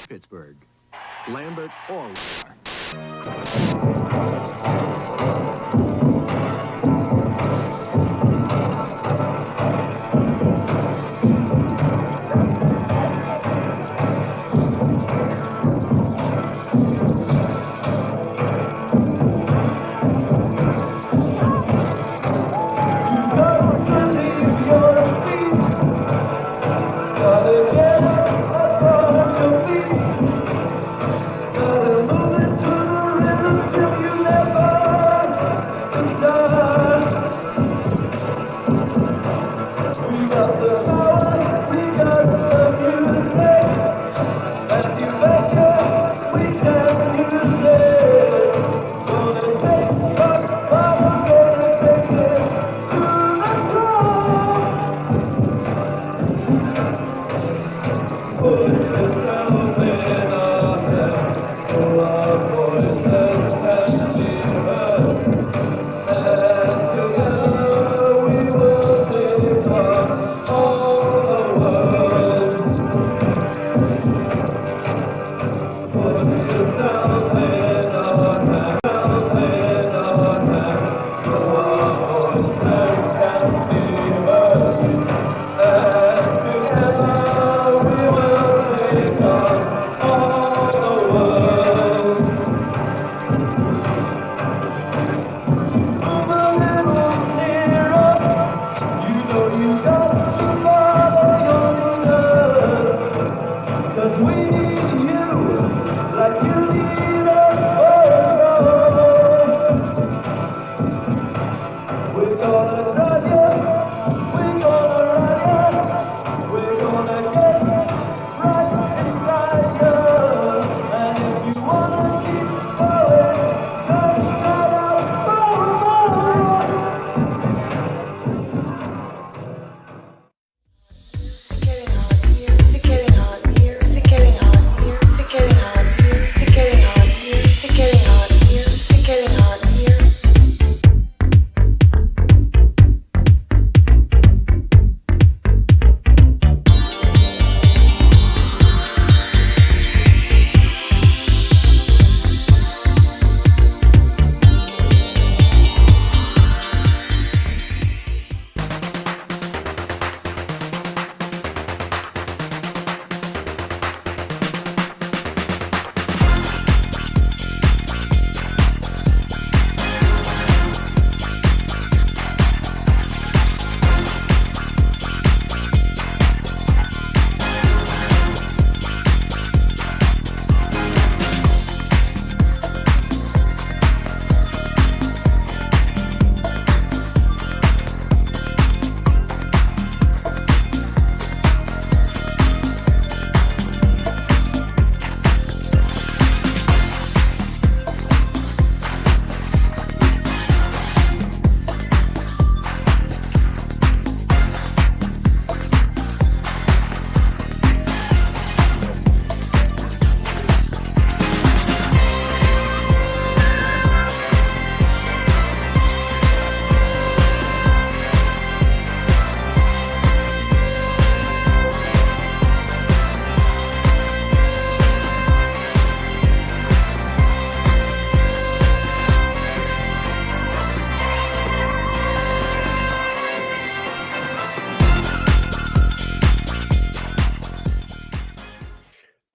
Pittsburgh. Lambert or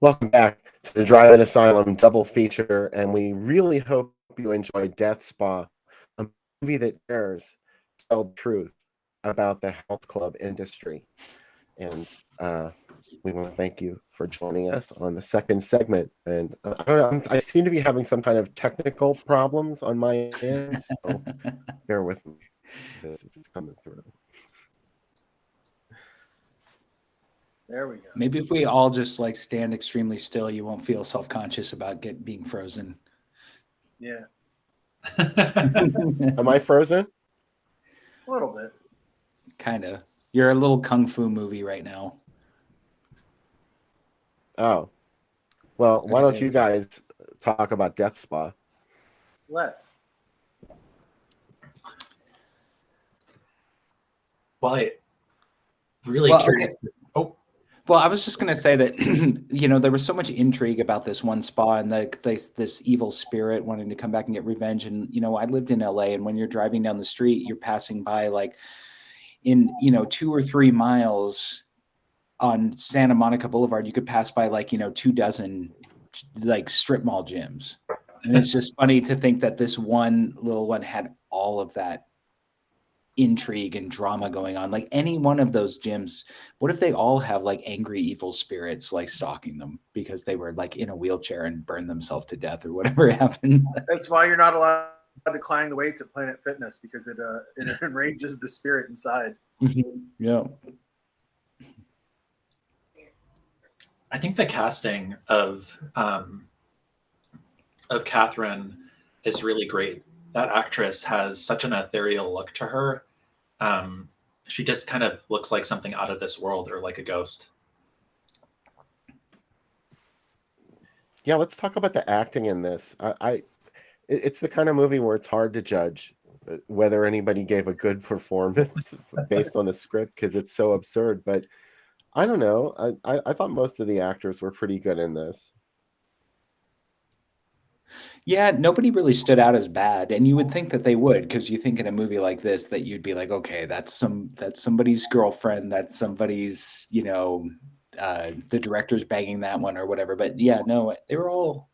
Welcome back to the Drive-In Asylum double feature, and we really hope you enjoyed Death Spa, a movie that dares tell the truth about the health club industry. And we want to thank you for joining us on the second segment. And I don't know, I seem to be having some kind of technical problems on my end, so bear with me if it's coming through. There we go. Maybe if we all just like stand extremely still, you won't feel self-conscious about being frozen. Yeah. Am I frozen? A little bit. Kind of. You're a little kung fu movie right now. Oh. Well, why don't you guys talk about Death Spa? Let's. Well, really curious. Okay. Oh, Well, I was just going to say that, there was so much intrigue about this one spa and this evil spirit wanting to come back and get revenge. And, I lived in LA, and when you're driving down the street, you're passing by like in, 2 or 3 miles on Santa Monica Boulevard, you could pass by like, 24 like strip mall gyms. And it's just funny to think that this one little one had all of that intrigue and drama going on. Like any one of those gyms, what if they all have like angry evil spirits like stalking them because they were like in a wheelchair and burned themselves to death or whatever happened? That's why you're not allowed to climb the weights at Planet Fitness, because it enrages the spirit inside. Yeah. I think the casting of Catherine is really great. That actress has such an ethereal look to her. She just kind of looks like something out of this world, or like a ghost. Yeah, let's talk about the acting in this. It's the kind of movie where it's hard to judge whether anybody gave a good performance based on the script, because it's so absurd. But I don't know. I thought most of the actors were pretty good in this. Yeah, nobody really stood out as bad, and you would think that they would, because you think in a movie like this that you'd be like, okay, that's somebody's girlfriend, that's somebody's, the director's banging that one or whatever. But yeah, no, they were all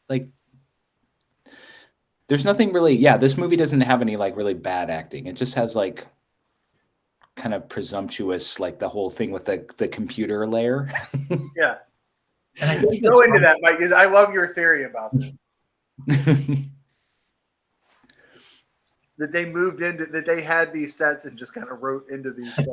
like, there's nothing really. Yeah, this movie doesn't have any like really bad acting. It just has like kind of presumptuous, like the whole thing with the computer layer. Yeah. And I think Go into that, Mike, because I love your theory about this. That they moved into, that they had these sets and just kind of wrote into these sets.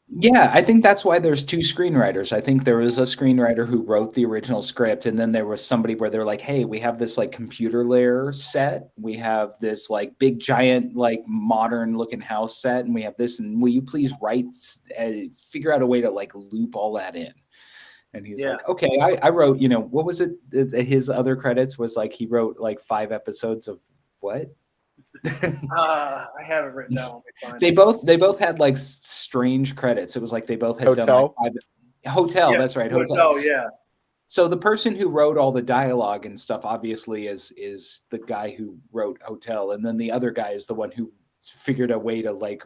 Yeah, I think that's why there's 2 screenwriters. I think there was a screenwriter who wrote the original script, and then there was somebody where they're like, hey, we have this like computer layer set. We have this like big giant like modern looking house set, and we have this, and will you please figure out a way to like loop all that in? And he's like, okay, I wrote, what was it? His other credits was like, he wrote like 5 episodes of what? I have it written down. They both had like strange credits. It was like they both had Hotel? done like Hotel. Yeah, That's right. Hotel, yeah. So the person who wrote all the dialogue and stuff obviously is the guy who wrote Hotel, and then the other guy is the one who figured a way to like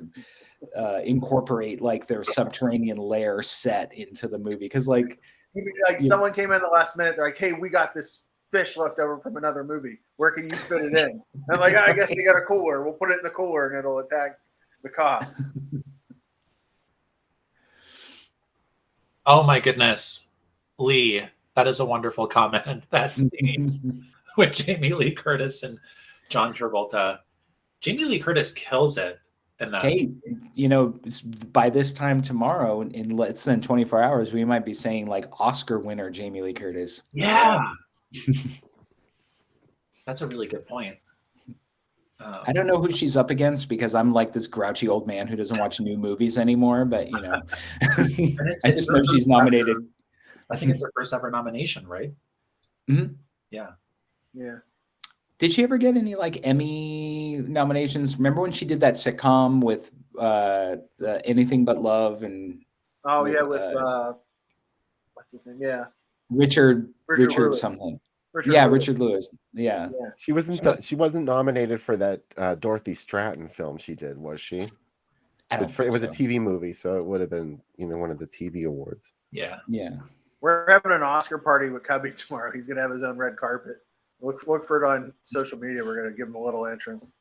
incorporate like their subterranean lair set into the movie, because like someone came in the last minute. They're like, hey, we got this fish left over from another movie. Where can you fit it in? I'm like, I guess they got a cooler. We'll put it in the cooler and it'll attack the cop. Oh my goodness, Lee, that is a wonderful comment. That scene with Jamie Lee Curtis and John Travolta. Jamie Lee Curtis kills it in that. Okay, by this time tomorrow, in less than 24 hours, we might be saying like Oscar winner Jamie Lee Curtis. Yeah. That's a really good point. I don't know who she's up against, because I'm like this grouchy old man who doesn't watch new movies anymore, but I just know she's nominated. I think it's her first ever nomination, right? Mm-hmm. Yeah. Did she ever get any like Emmy nominations? Remember when she did that sitcom with Anything But Love and with what's his name? Yeah. Richard Lewis. something. Richard Lewis. Yeah. She wasn't nominated for that Dorothy Stratton film she did, was she? It was a TV movie, so it would have been one of the TV awards. Yeah. We're having an Oscar party with Cubby tomorrow. He's gonna have his own red carpet. Look for it on social media. We're gonna give him a little entrance,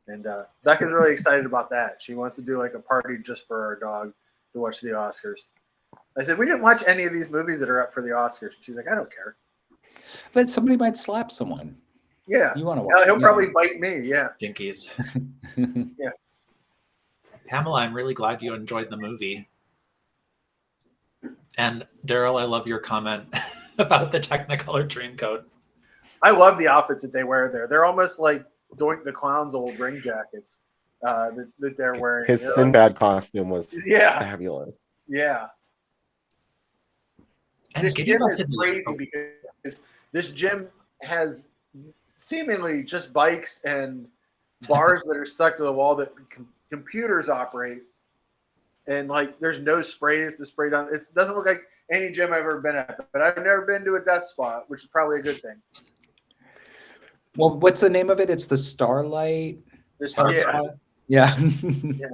and Becca's really excited about that. She wants to do like a party just for our dog to watch the Oscars. I said, we didn't watch any of these movies that are up for the Oscars. She's like, I don't care. But somebody might slap someone. Yeah. You want to watch? He'll probably bite me. Yeah. Jinkies. Yeah. Pamela, I'm really glad you enjoyed the movie. And Daryl, I love your comment about the Technicolor Dreamcoat. I love the outfits that they wear there. They're almost like Doink the Clown's old ring jackets that they're wearing. His Sinbad costume was fabulous. Yeah. And this gym is crazy because this gym has seemingly just bikes and bars that are stuck to the wall that computers operate. and like there's no sprays to spray down. It doesn't look like any gym I've ever been at, but I've never been to a death spot, which is probably a good thing. Well, what's the name of it? It's the Starlight. Starlight. Yeah. Yeah.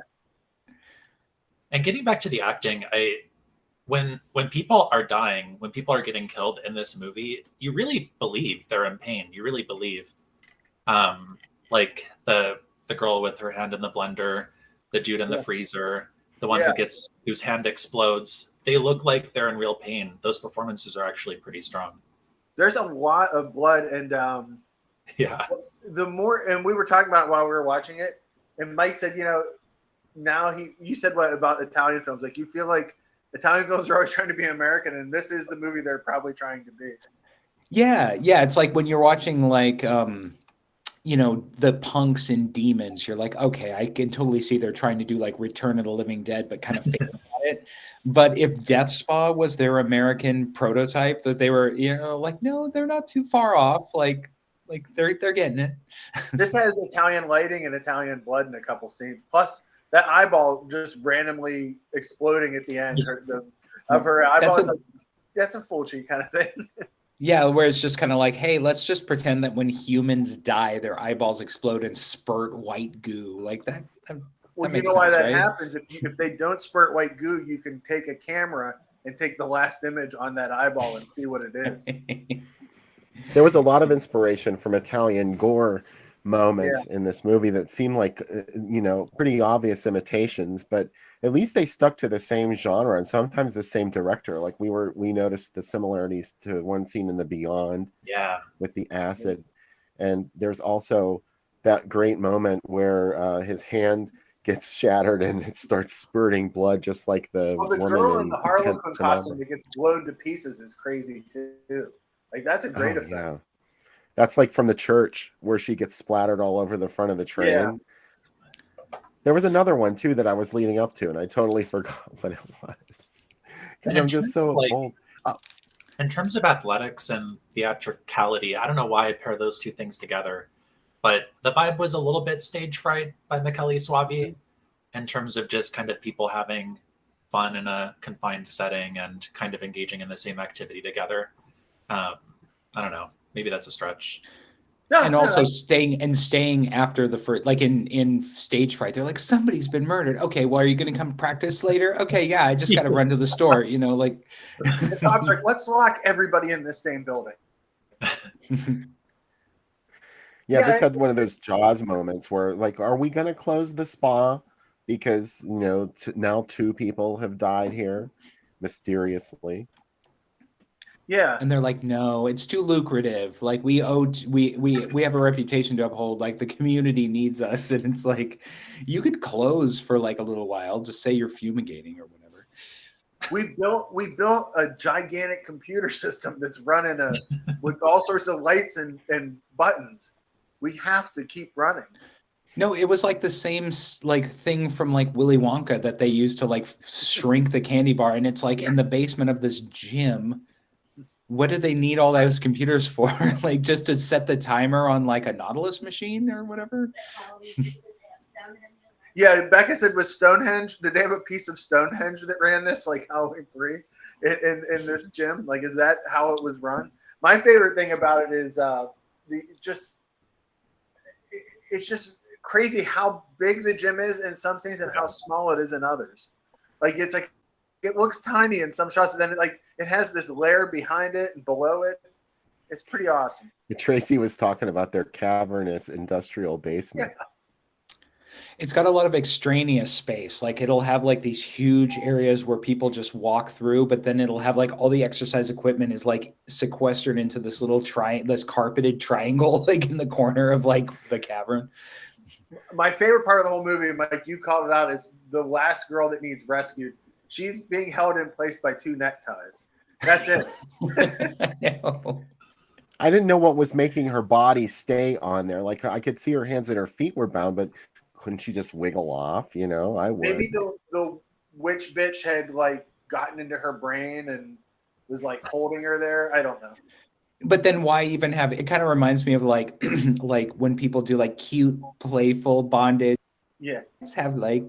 And getting back to the acting, when people are dying, when people are getting killed in this movie, you really believe they're in pain. You really believe, like the girl with her hand in the blender, the dude in the freezer, the one whose hand explodes. They look like they're in real pain. Those performances are actually pretty strong. There's a lot of blood, and yeah. The more, and we were talking about it while we were watching it, and Mike said, you know, now you said what about Italian films? Like you feel like Italian films are always trying to be American, and this is the movie they're probably trying to be. Yeah. It's like when you're watching like you know, the Punks and Demons, you're like, okay, I can totally see they're trying to do like Return of the Living Dead, but kind of failing at it. But if Death Spa was their American prototype, that they were, you know, like, no, they're not too far off. Like they're getting it. This has Italian lighting and Italian blood in a couple scenes. Plus that eyeball just randomly exploding at the end of her eyeball. That's a Fulci kind of thing. Yeah, where it's just kind of like, hey, let's just pretend that when humans die, their eyeballs explode and spurt white goo like that. Well, that you know why sense, that right? happens? If they don't spurt white goo, you can take a camera and take the last image on that eyeball and see what it is. There was a lot of inspiration from Italian gore moments in this movie that seemed like, you know, pretty obvious imitations, but at least they stuck to the same genre and sometimes the same director. Like we noticed the similarities to one scene in The Beyond, with the acid, and there's also that great moment where his hand gets shattered and it starts spurting blood, just like the woman girl in in the Harlequin costume that gets blown to pieces is crazy too. Like that's a great effect. Yeah. That's like from the church where she gets splattered all over the front of the train. Yeah. There was another one too that I was leading up to, and I totally forgot what it was. Because I'm just so old. In terms of athletics and theatricality, I don't know why I pair those two things together, but the vibe was a little bit stage fright by Michele Soavi in terms of just kind of people having fun in a confined setting and kind of engaging in the same activity together. I don't know. Maybe that's a stretch. And also staying after the first, like in stage fright, they're like, somebody's been murdered. Okay, well, are you going to come practice later? Okay, yeah, I just got to run to the store. You know, like the cops are like, let's lock everybody in this same building. This had one of those Jaws moments where, like, are we going to close the spa because, you know, now 2 people have died here mysteriously? Yeah. And they're like, no, it's too lucrative. Like we have a reputation to uphold. Like the community needs us. And it's like, you could close for like a little while. Just say you're fumigating or whatever. We built a gigantic computer system that's running with all sorts of lights and buttons. We have to keep running. No, it was like the same like thing from like Willy Wonka that they used to like shrink the candy bar. And it's like in the basement of this gym. What do they need all those computers for? Like just to set the timer on like a Nautilus machine or whatever? Yeah, Becca said was Stonehenge. Did they have a piece of Stonehenge that ran this like Halloween 3 in this gym? Like, is that how it was run? My favorite thing about it is it's just crazy how big the gym is in some scenes and how small it is in others. Like it's like it looks tiny in some shots, and then it has this layer behind it and below it. It's pretty awesome. Tracy was talking about their cavernous industrial basement. Yeah. It's got a lot of extraneous space. Like it'll have like these huge areas where people just walk through, but then it'll have like all the exercise equipment is like sequestered into this little this carpeted triangle, like in the corner of like the cavern. My favorite part of the whole movie, Mike, you called it out, is the last girl that needs rescued. She's being held in place by 2 neckties. That's it. I didn't know what was making her body stay on there. Like I could see her hands and her feet were bound, but couldn't she just wiggle off? You know, I would. Maybe the witch bitch had like gotten into her brain and was like holding her there. I don't know. But then why even have it? Kind of reminds me of like like when people do like cute, playful bondage. Yeah. Let's have like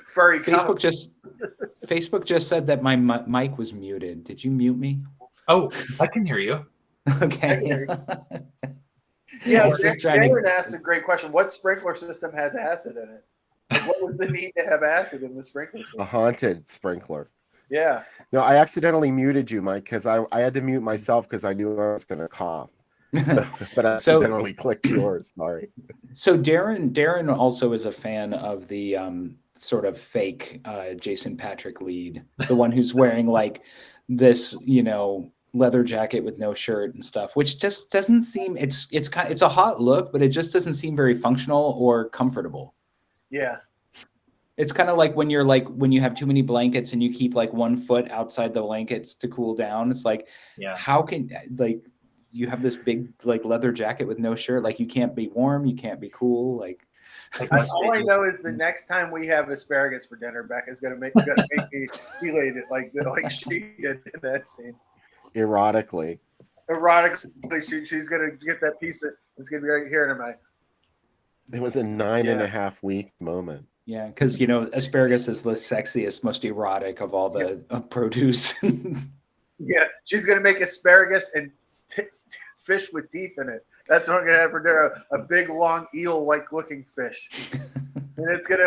Furry Facebook just said that my mic was muted. Did you mute me? Oh, I can hear you. Okay. Yeah, I was just trying to- Darren asked a great question. What sprinkler system has acid in it? Like, what was the need to have acid in the sprinkler A system? haunted sprinkler. Yeah. No, I accidentally muted you, Mike, because I had to mute myself because I knew I was going to cough. But I accidentally clicked yours. Sorry. So Darren also is a fan of the sort of fake Jason Patrick lead, the one who's wearing like this, leather jacket with no shirt and stuff, which just doesn't seem it's a hot look, but it just doesn't seem very functional or comfortable. Yeah. It's kind of like when you have too many blankets and you keep like 1 foot outside the blankets to cool down. It's like, how can you have this big like leather jacket with no shirt? Like you can't be warm, you can't be cool. Like all I know is the next time we have asparagus for dinner, Becca's gonna make me elated like she did in that scene. Erotically, she's gonna get that piece of it's gonna be right here in my. It was a 9.5 week moment. Yeah, because asparagus is the sexiest, most erotic of all the produce. Yeah, she's gonna make asparagus and fish with teeth in it. That's what I'm gonna have for dinner. A big, long eel-like looking fish, and it's gonna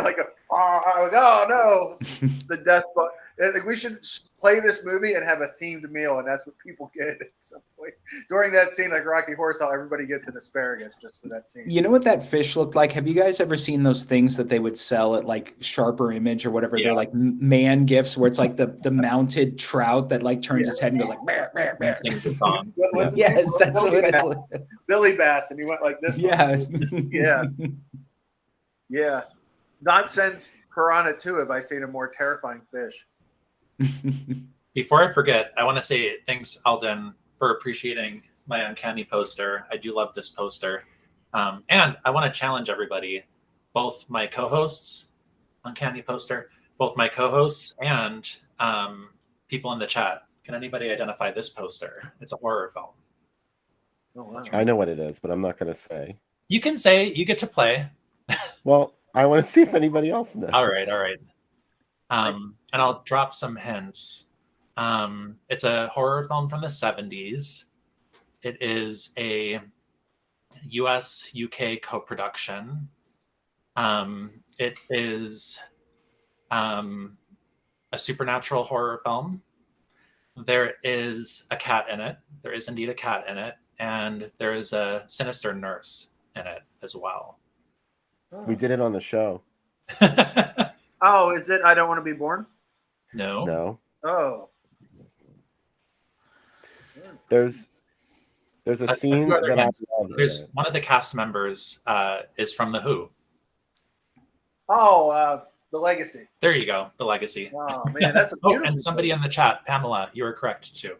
oh no, the death spot. Like we should play this movie and have a themed meal, and that's what people get at some point during that scene. Like Rocky Horror Style, everybody gets an asparagus just for that scene. You know what that fish looked like? Have you guys ever seen those things that they would sell at like Sharper Image or whatever? Yeah. They're like man gifts where it's like the mounted trout that like turns its head and goes like bear, bear, bear. Sings a song. Yes, that's what it was. Billy Bass, and he went like this. Yeah. Yeah. Not since Piranha 2 have I seen a more terrifying fish. Before I forget, I want to say thanks, Alden, for appreciating my Uncanny poster. I do love this poster. And I want to challenge everybody, both my co-hosts, Uncanny poster, both my co-hosts and people in the chat. Can anybody identify this poster? It's a horror film. Oh, wow. I know what it is, but I'm not going to say. You can say, you get to play. Well, I want to see if anybody else knows. All right. And I'll drop some hints. It's a horror film from the 70s. It is a US-UK co-production. It is a supernatural horror film. There is a cat in it. There is indeed a cat in it. And there is a sinister nurse in it as well. We did it on the show. Oh, is it I Don't Want to Be Born? No. Oh. There's a scene that I love. There's one of the cast members is from The Who. Oh, The Legacy. There you go, The Legacy. Oh man, that's a beautiful. And somebody in the chat, Pamela, you were correct too.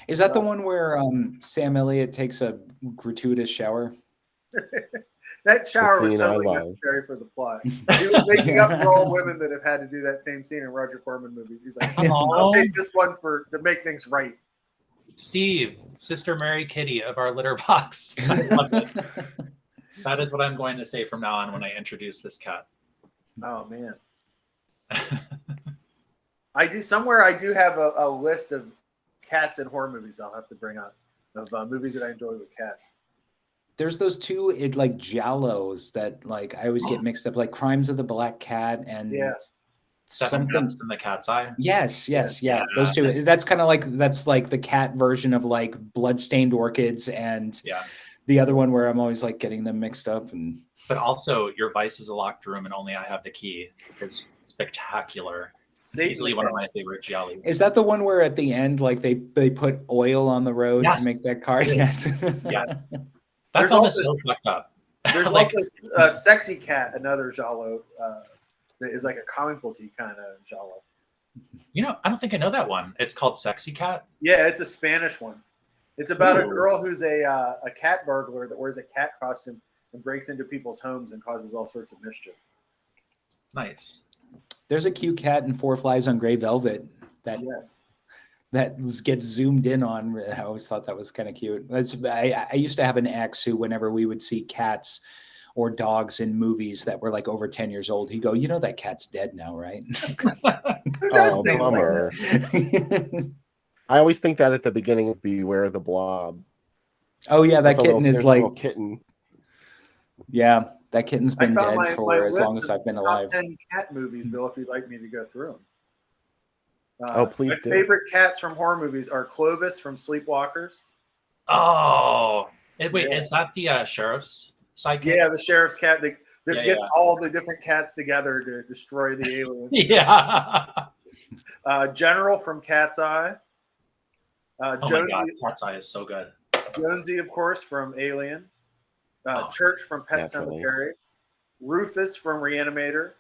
Is that the one where Sam Elliott takes a gratuitous shower? That shower was totally necessary for the plot. He was making up for all women that have had to do that same scene in Roger Corman movies. He's like, I'll take this one to make things right. Steve, Sister Mary Kitty of our litter box. I love it. That is what I'm going to say from now on when I introduce this cat. Oh man. I do have a list of cats in horror movies I'll have to bring up of movies that I enjoy with cats. There's those two like giallos that like I always get mixed up, like Crimes of the Black Cat and Seven Deaths in the Cat's Eye. Yes, yeah. Those two. That's kind of like the cat version of like Bloodstained Orchids and the other one where I'm always like getting them mixed up. But also, Your Vice is a Locked Room and Only I Have the Key is spectacular. Easily one of my favorite giallos. Is that the one where at the end like they put oil on the road to make that car? Yes. Yeah. That film is so fucked up. There's also Sexy Cat, another giallo that is like a comic booky kind of giallo. I don't think I know that one. It's called Sexy Cat? Yeah, it's a Spanish one. It's about a girl who's a cat burglar that wears a cat costume and breaks into people's homes and causes all sorts of mischief. Nice. There's a cute cat in Four Flies on Grey Velvet that gets zoomed in on. I always thought that was kind of cute. I used to have an ex who, whenever we would see cats or dogs in movies that were like over 10 years old. He'd go, you know, that cat's dead now, right? Who does Oh, things like bummer. that? I always think that at the beginning of Beware the Blob. Oh yeah, that With a kitten is there's a little like, kitten. yeah, that kitten's I been found dead my for as long list as of I've been top alive. 10 cat movies, Bill, if you'd like me to go through them. Oh, please my do. favorite cats from horror movies are Clovis from Sleepwalkers. Oh, wait, Yeah. is that the sheriff's sidekick? Yeah, the sheriff's cat that Yeah, gets yeah. all the different cats together to destroy the aliens. Yeah. General from Cat's Eye. Oh my Jonesy, God, Cat's Eye is so good. Jonesy, of course, from Alien. Oh. Church from Pet Naturally. Cemetery. Rufus from Reanimator.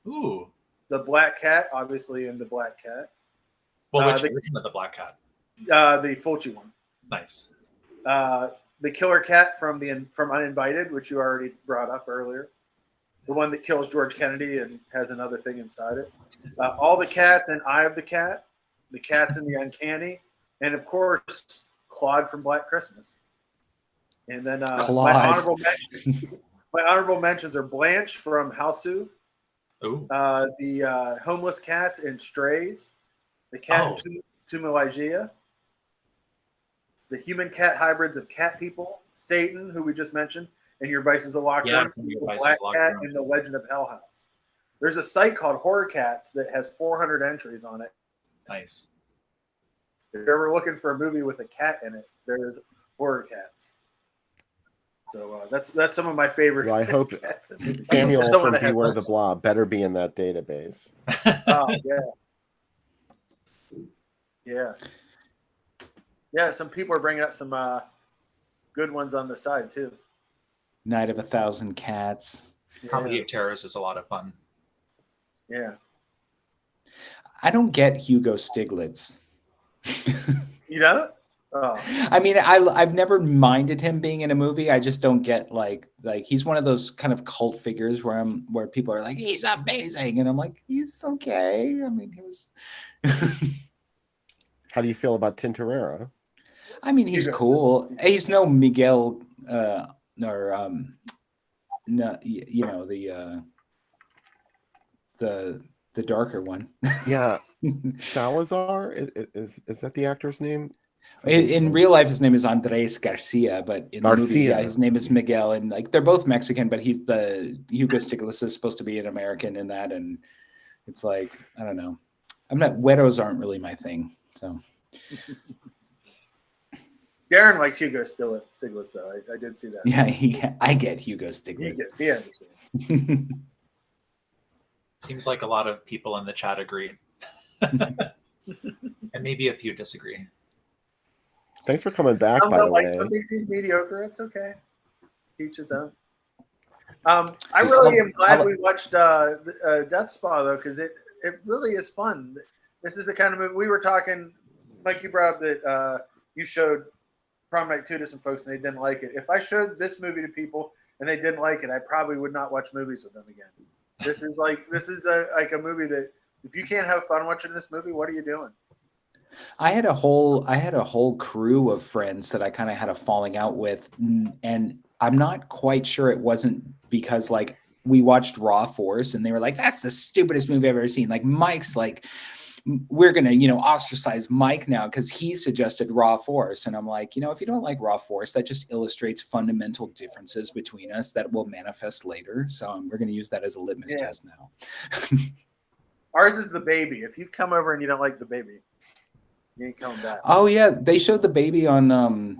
Ooh. The Black Cat, obviously, in The Black Cat. Well, which the- version of the Black Cat? The Fulci one. Nice. The Killer Cat from Uninvited, which you already brought up earlier. The one that kills George Kennedy and has another thing inside it. All the Cats and Eye of the Cat. The Cats in the Uncanny. And, of course, Claude from Black Christmas. And then my honorable mentions are Blanche from Hausu. Ooh. The Homeless Cats and Strays. The Cat in Tumaligia. The human cat hybrids of cat people, Satan, who we just mentioned, and Your Vice is a Locked Yeah, Room, from Your the Vice is Black a Locked Cat, Room. and The Legend of Hell House. There's a site called Horror Cats that has 400 entries on it. Nice. If you're ever looking for a movie with a cat in it, there's Horror Cats. So that's some of my favorite. Well, I hope cats in movies. Samuel Someone from that has Beware the those. Blob better be in that database. Oh yeah. Yeah, some people are bringing up some good ones on the side too. Night of a Thousand Cats. Comedy of Terrors is a lot of fun. Yeah. I don't get Hugo Stiglitz. You know? Oh. I mean, I've never minded him being in a movie. I just don't get like he's one of those kind of cult figures where people are like, he's amazing, and I'm like, he's okay. I mean, he was. How do you feel about Tintorera? I mean, he's cool. He's no Miguel or no, you know, the darker one. Yeah, Salazar is that the actor's name? In real life, his name is Andres Garcia, but in the movie, yeah, his name is Miguel, and like they're both Mexican, but he's the Hugo Stiglitz is supposed to be an American in that, and it's like I don't know. Güeros aren't really my thing, so. Darren likes Hugo Stiglitz, though. I did see that. Yeah, I get Hugo Stiglitz. He understands. Seems like a lot of people in the chat agree. And maybe a few disagree. Thanks for coming back, by the way. Some thinks he's mediocre. It's okay. Each his own. I really am glad we watched Death Spa, though, because it really is fun. This is the kind of movie we were talking. Mike, you brought up that you showed Prom Night 2 to some folks and they didn't like it. If I showed this movie to people and they didn't like it, I probably would not watch movies with them again. This is like a movie that if you can't have fun watching this movie, what are you doing? I had a whole crew of friends that I kind of had a falling out with, and I'm not quite sure it wasn't because like we watched Raw Force and they were like, that's the stupidest movie I've ever seen. Like Mike's like, we're gonna ostracize Mike now because he suggested Raw Force, and I'm like, if you don't like Raw Force, that just illustrates fundamental differences between us that will manifest later. So we're gonna use that as a litmus test now. Ours is The Baby. If you come over and you don't like The Baby, you ain't coming back. Oh yeah, they showed The Baby on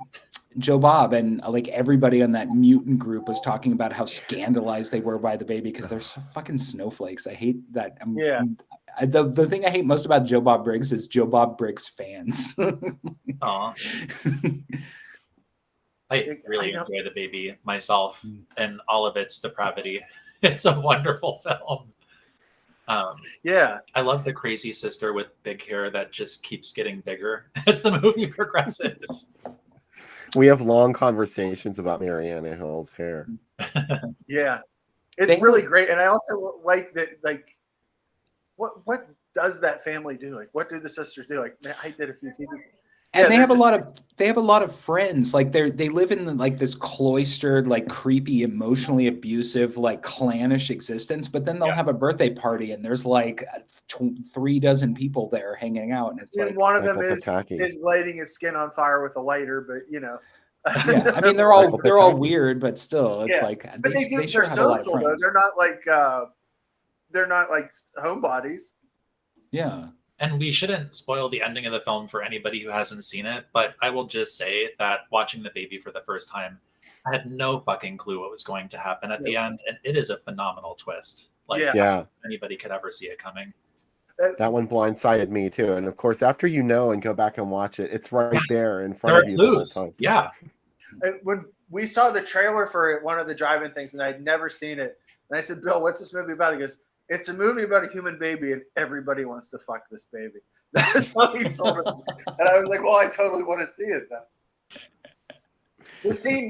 Joe Bob, and like everybody on that mutant group was talking about how scandalized they were by The Baby because they're so fucking snowflakes. I hate that. The thing I hate most about Joe Bob Briggs is Joe Bob Briggs fans. Aw. I really enjoy The Baby myself and all of its depravity. It's a wonderful film. I love the crazy sister with big hair that just keeps getting bigger as the movie progresses. We have long conversations about Mariana Hill's hair. Yeah, it's really great, and I also like that. Like, what does that family do? Like, what do the sisters do? Like, I did a few TV. And they have a lot of friends. Like they live in like this cloistered, like creepy, emotionally abusive, like clannish existence. But then they'll have a birthday party, and there's like 3 dozen people there hanging out, and it's And like one of them Michael is Pataki. lighting his skin on fire with a lighter, but you know. yeah. I mean, they're Michael all Pataki. weird, but still, it's Yeah. like But they they're sure have a lot of social though. friends. They're not like homebodies. Yeah. And we shouldn't spoil the ending of the film for anybody who hasn't seen it, but I will just say that watching the baby for the first time, I had no fucking clue what was going to happen at the end, and it is a phenomenal twist. Like, Yeah. anybody could ever see it coming. That one blindsided me too. And of course, after you know and go back and watch it, it's right Yes. there in There front are of you the whole clues. time. Yeah. And when we saw the trailer for one of the drive-in things, and I'd never seen it, and I said, "Bill, what's this movie about?" He goes, "It's a movie about a human baby, and everybody wants to fuck this baby." That's how he sold it. And I was like, "Well, I totally want to see it now." The scene.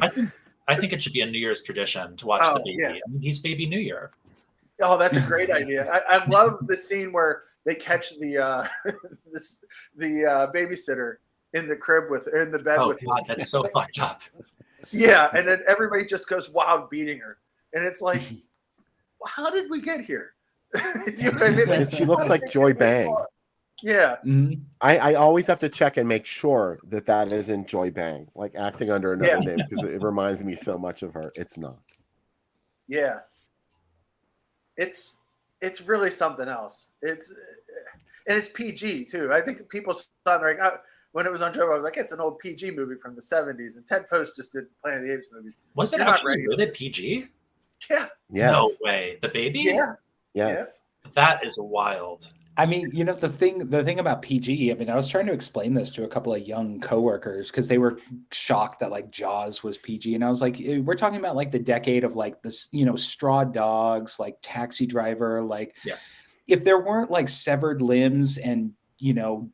I think it should be a New Year's tradition to watch the baby. Yeah. I mean, he's Baby New Year. Oh, that's a great idea. I love the scene where they catch the babysitter in the crib in the bed Oh with. God, that's so fucked up. Yeah, and then everybody just goes wild beating her, and it's like, how did we get here? Do you know what I mean? And she looks like Joy Bang. Yeah. Mhm. I always have to check and make sure that isn't Joy Bang, like acting under another name, because it reminds me so much of her. It's not. Yeah. It's really something else. It's PG too. I think people saw it like when it was on Joe, I was like, it's an old PG movie from the 70s, and Ted Post just did Planet of the Apes movies. Was it You're not actually ready. rated PG? Yeah. Yes. No way. The baby? Yeah. Yes. That is wild. I mean, you know, the thing about PG, I mean, I was trying to explain this to a couple of young coworkers because they were shocked that like Jaws was PG. And I was like, we're talking about like the decade of like this, you know, Straw Dogs, like Taxi Driver, like if there weren't like severed limbs and, you know,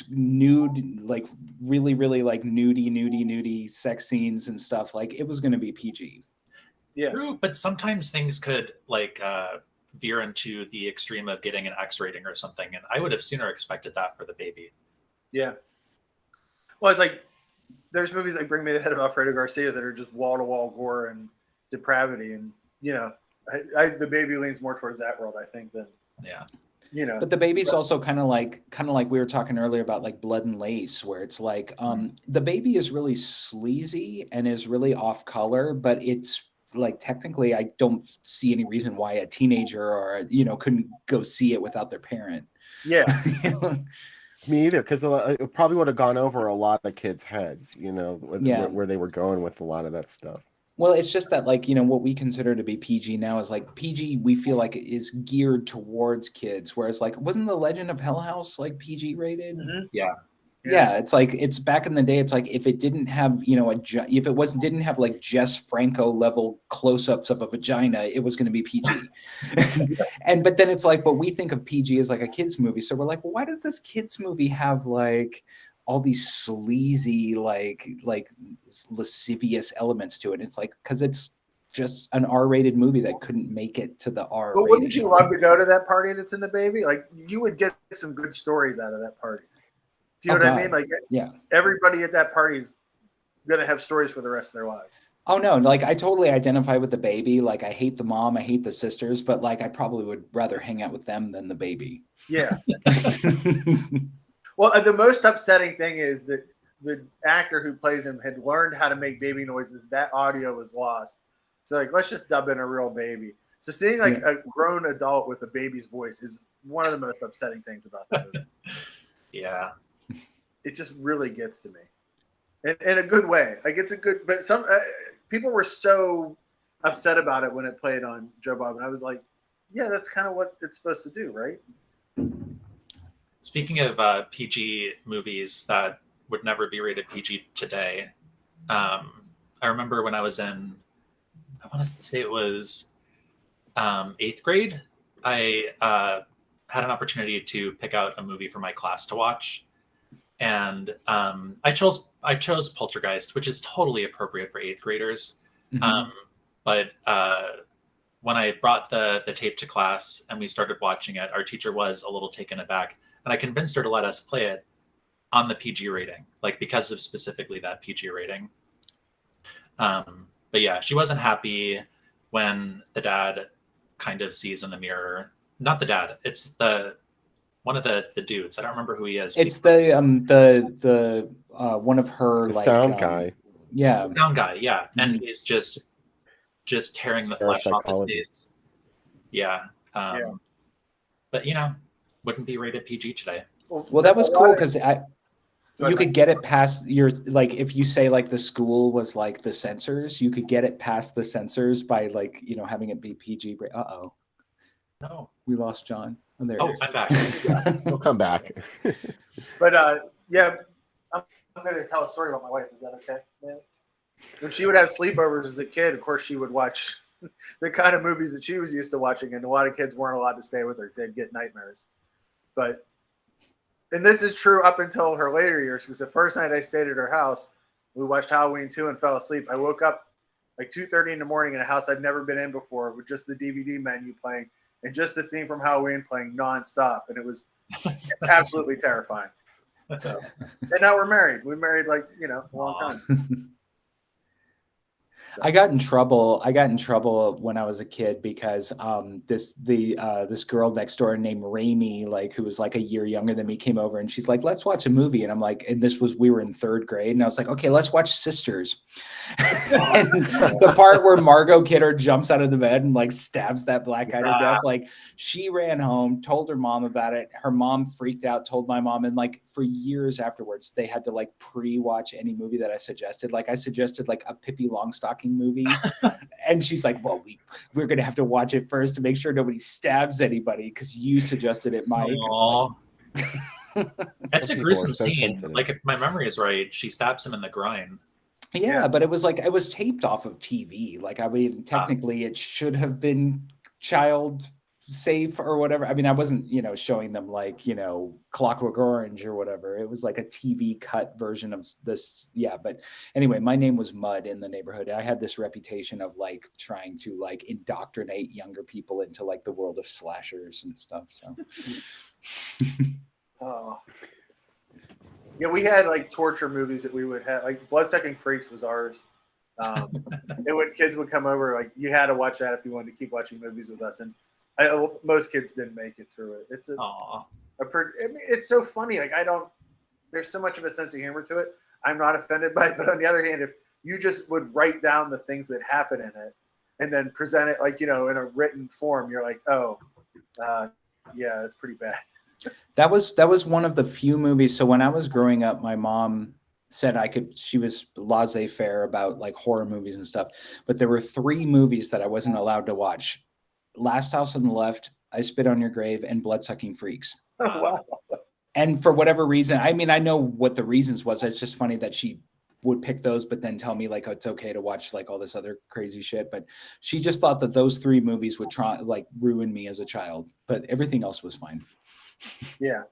nude, like really, really like nudie sex scenes and stuff, like it was going to be PG. Yeah. True, but sometimes things could like veer into the extreme of getting an X rating or something, and I would have sooner expected that for the baby. Yeah. Well, it's like there's movies like Bring Me the Head of Alfredo Garcia that are just wall-to-wall gore and depravity, and you know, the baby leans more towards that world, I think, than you know. But the baby's also kind of like we were talking earlier about like Blood and Lace, where it's like the baby is really sleazy and is really off color, but it's like technically I don't see any reason why a teenager or couldn't go see it without their parent. Yeah. Me either, because it probably would have gone over a lot of kids' heads, where they were going with a lot of that stuff. Well, it's just that like, what we consider to be PG now is like PG, we feel like it is geared towards kids. Whereas like, wasn't The Legend of Hell House like PG rated? Mm-hmm. Yeah. It's like, it's back in the day. It's like, if it didn't have, if it didn't have like Jess Franco level close-ups of a vagina, it was going to be PG. But then it's like, but we think of PG as like a kid's movie. So we're like, well, why does this kid's movie have like all these sleazy, like lascivious elements to it? It's like, because it's just an R-rated movie that couldn't make it to the R. But wouldn't you love to go to that party that's in the baby? Like, you would get some good stories out of that party. Do you know what I mean? Like, everybody at that party is going to have stories for the rest of their lives. Oh no, like I totally identify with the baby. Like I hate the mom, I hate the sisters, but like I probably would rather hang out with them than the baby. Yeah. Well, the most upsetting thing is that the actor who plays him had learned how to make baby noises. That audio was lost. So like, let's just dub in a real baby. So seeing like a grown adult with a baby's voice is one of the most upsetting things about the movie. Yeah. It just really gets to me in a good way. Like it's a good, but some people were so upset about it when it played on Joe Bob. And I was like, yeah, that's kind of what it's supposed to do. Right. Speaking of PG movies that would never be rated PG today, I remember when I was in, I want to say it was 8th grade, I had an opportunity to pick out a movie for my class to watch. And I chose Poltergeist, which is totally appropriate for 8th graders. Mm-hmm. But when I brought the tape to class and we started watching it, our teacher was a little taken aback. And I convinced her to let us play it on the PG rating, like because of specifically that PG rating. But yeah, she wasn't happy when the dad kind of sees in the mirror. Not the dad. It's the one of the dudes. I don't remember who he is. It's the one of her The like sound guy. Yeah, sound guy. Yeah, and Mhm. he's just tearing the flesh off his Parapsychology. face. Yeah. Yeah. But wouldn't be rated PG today. Well, that was a lot cool of- because Go you ahead. could get it past your, like, if you say like the school was like the censors, you could get it past the censors by like, having it be PG. Uh-oh, No. we lost John. Oh, there Oh, he is. I'm back. He'll come back. But yeah, I'm going to tell a story about my wife. Is that okay? Yeah. When she would have sleepovers as a kid, of course, she would watch the kind of movies that she was used to watching, and a lot of kids weren't allowed to stay with her because they'd get nightmares. And this is true up until her later years, because the first night I stayed at her house, we watched Halloween 2 and fell asleep. I woke up like 2:30 in the morning in a house I'd never been in before with just the DVD menu playing and just the theme from Halloween playing nonstop. And it was absolutely terrifying. So, and now we're married. We married like, a long time. I got in trouble when I was a kid because this girl next door named Raimi, like, who was like a year younger than me, came over and she's like, let's watch a movie. And I'm like, and we were in 3rd grade, and I was like, okay, let's watch Sisters. And the part where Margot Kidder jumps out of the bed and like stabs that black guy to death, like, she ran home, told her mom about it. Her mom freaked out, told my mom, and like for years afterwards, they had to like pre-watch any movie that I suggested. Like I suggested like a Pippi Longstocking movie, and she's like, well, we're gonna have to watch it first to make sure nobody stabs anybody because you suggested it, Mike. That's a People gruesome are so scene. sensitive. Like, if my memory is right, she stabs him in the groin. Yeah, but it was like, it was taped off of TV. Like, I mean, technically it should have been child safe or whatever. I mean, I wasn't, showing them like, Clockwork Orange or whatever. It was like a TV cut version of this. Yeah. But anyway, my name was Mud in the neighborhood. I had this reputation of like trying to like indoctrinate younger people into like the world of slashers and stuff. So. Oh. Yeah, we had like torture movies that we would have. Like Bloodsucking Freaks was ours. Kids would come over, like, you had to watch that if you wanted to keep watching movies with us. And most kids didn't make it through it. It's it's so funny. Like, there's so much of a sense of humor to it. I'm not offended by it. But on the other hand, if you just would write down the things that happen in it and then present it like, in a written form, you're like, yeah, it's pretty bad. That was one of the few movies. So when I was growing up, my mom said she was laissez-faire about like horror movies and stuff. But there were 3 movies that I wasn't allowed to watch: Last House on the Left, I Spit on Your Grave, and Bloodsucking Freaks. Oh, wow. And for whatever reason, I mean, I know what the reasons was. It's just funny that she would pick those, but then tell me like, oh, it's okay to watch like all this other crazy shit. But she just thought that those 3 movies would ruin me as a child, but everything else was fine. Yeah.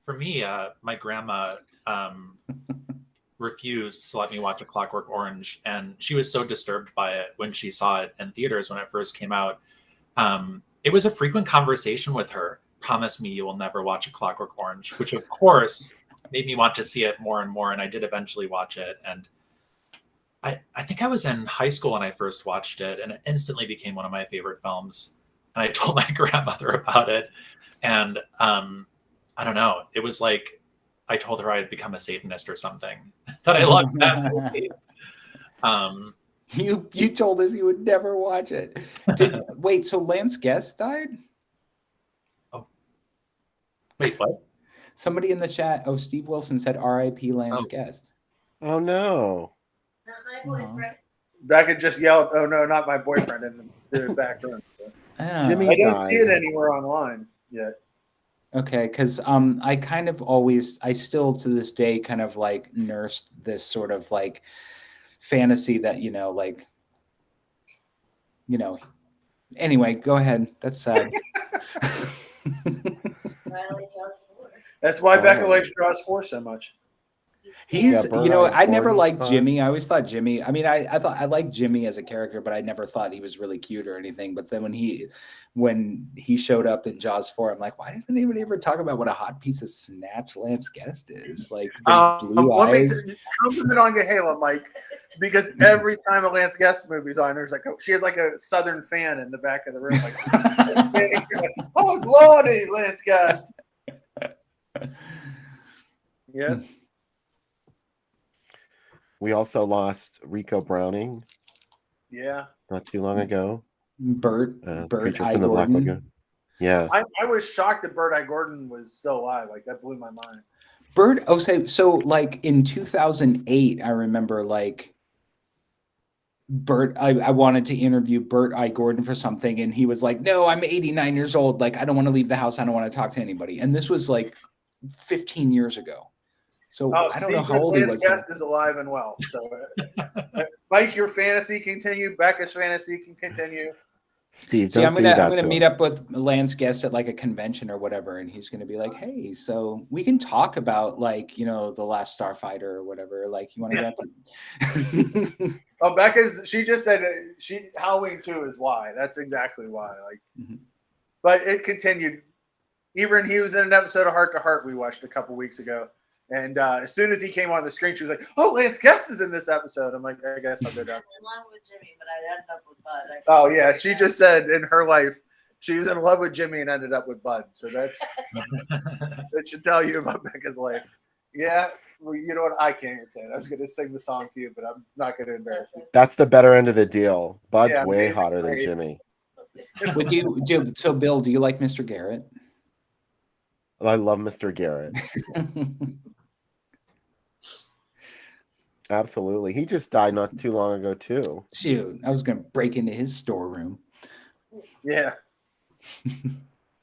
For me, my grandma refused to let me watch A Clockwork Orange, and she was so disturbed by it when she saw it in theaters when it first came out. It was a frequent conversation with her. Promise me you will never watch A Clockwork Orange, which of course made me want to see it more and more, and I did eventually watch it. And I think I was in high school when I first watched it, and it instantly became one of my favorite films. And I told my grandmother about it, and I don't know, it was like I told her I had become a Satanist or something, that I loved that movie. You told us you would never watch it. Wait, so Lance Guest died? Oh, wait, what? Somebody in the chat, Steve Wilson said R.I.P. Lance Guest. Oh no. Not my boyfriend. Becca just yelled, "Oh no, not my boyfriend!" in the back room. So. Jimmy I don't died. see it anywhere online yet. Okay, because I kind of I still to this day kind of like nursed this sort of like fantasy that, anyway, go ahead. That's sad. Riley Jaws 4. That's why Becca likes Jaws 4 so much. He's, Bert you know, I never Gordon's liked fun. Jimmy. I always thought Jimmy, I mean, I thought I liked Jimmy as a character, but I never thought he was really cute or anything. But then when he showed up in Jaws 4, I'm like, why doesn't anybody ever talk about what a hot piece of snatch Lance Guest is? Like the blue Let me eyes. compliment on Gahela, Mike, because every time a Lance Guest movie's on, there's like she has like a Southern fan in the back of the room, like, oh lordy, Lance Guest. Yeah. We also lost Rico Browning Yeah. not too long ago. Bert Creature I. from the Black Gordon. Lagoon. Yeah. I was shocked that Bert I. Gordon was still alive. Like that blew my mind. Bert, oh, so like in 2008, I remember like Bert, I wanted to interview Bert I. Gordon for something, and he was like, no, I'm 89 years old. Like, I don't want to leave the house. I don't want to talk to anybody. And this was like 15 years ago. So I don't know how old he was. Lance Guest is alive and well. So, Mike, your fantasy continue. Becca's fantasy can continue. Steve, See, don't I'm gonna to meet us. up with Lance Guest at like a convention or whatever, and he's gonna be like, "Hey, so we can talk about like the Last Starfighter or whatever. Like, you want to get to?" Oh, she just said Halloween 2 is why. That's exactly why. Like, but it continued. Even he was in an episode of Heart to Heart we watched a couple weeks ago, and as soon as he came on the screen, she was like, "Oh, Lance Guest is in this episode." I'm like, "I guess I'll go down." in love with Jimmy, but I ended up with Bud. Oh yeah, she just said in her life she was in love with Jimmy and ended up with Bud. So that should tell you about Becca's life. Yeah, well, you know what? I can't even say it. I was going to sing the song to you, but I'm not going to embarrass you. That's the better end of the deal. Bud's Yeah, way amazing, hotter than amazing. Jimmy. So Bill, do you like Mr. Garrett? I love Mr. Garrett. Absolutely. He just died not too long ago, too. Shoot, I was gonna break into his storeroom. Yeah.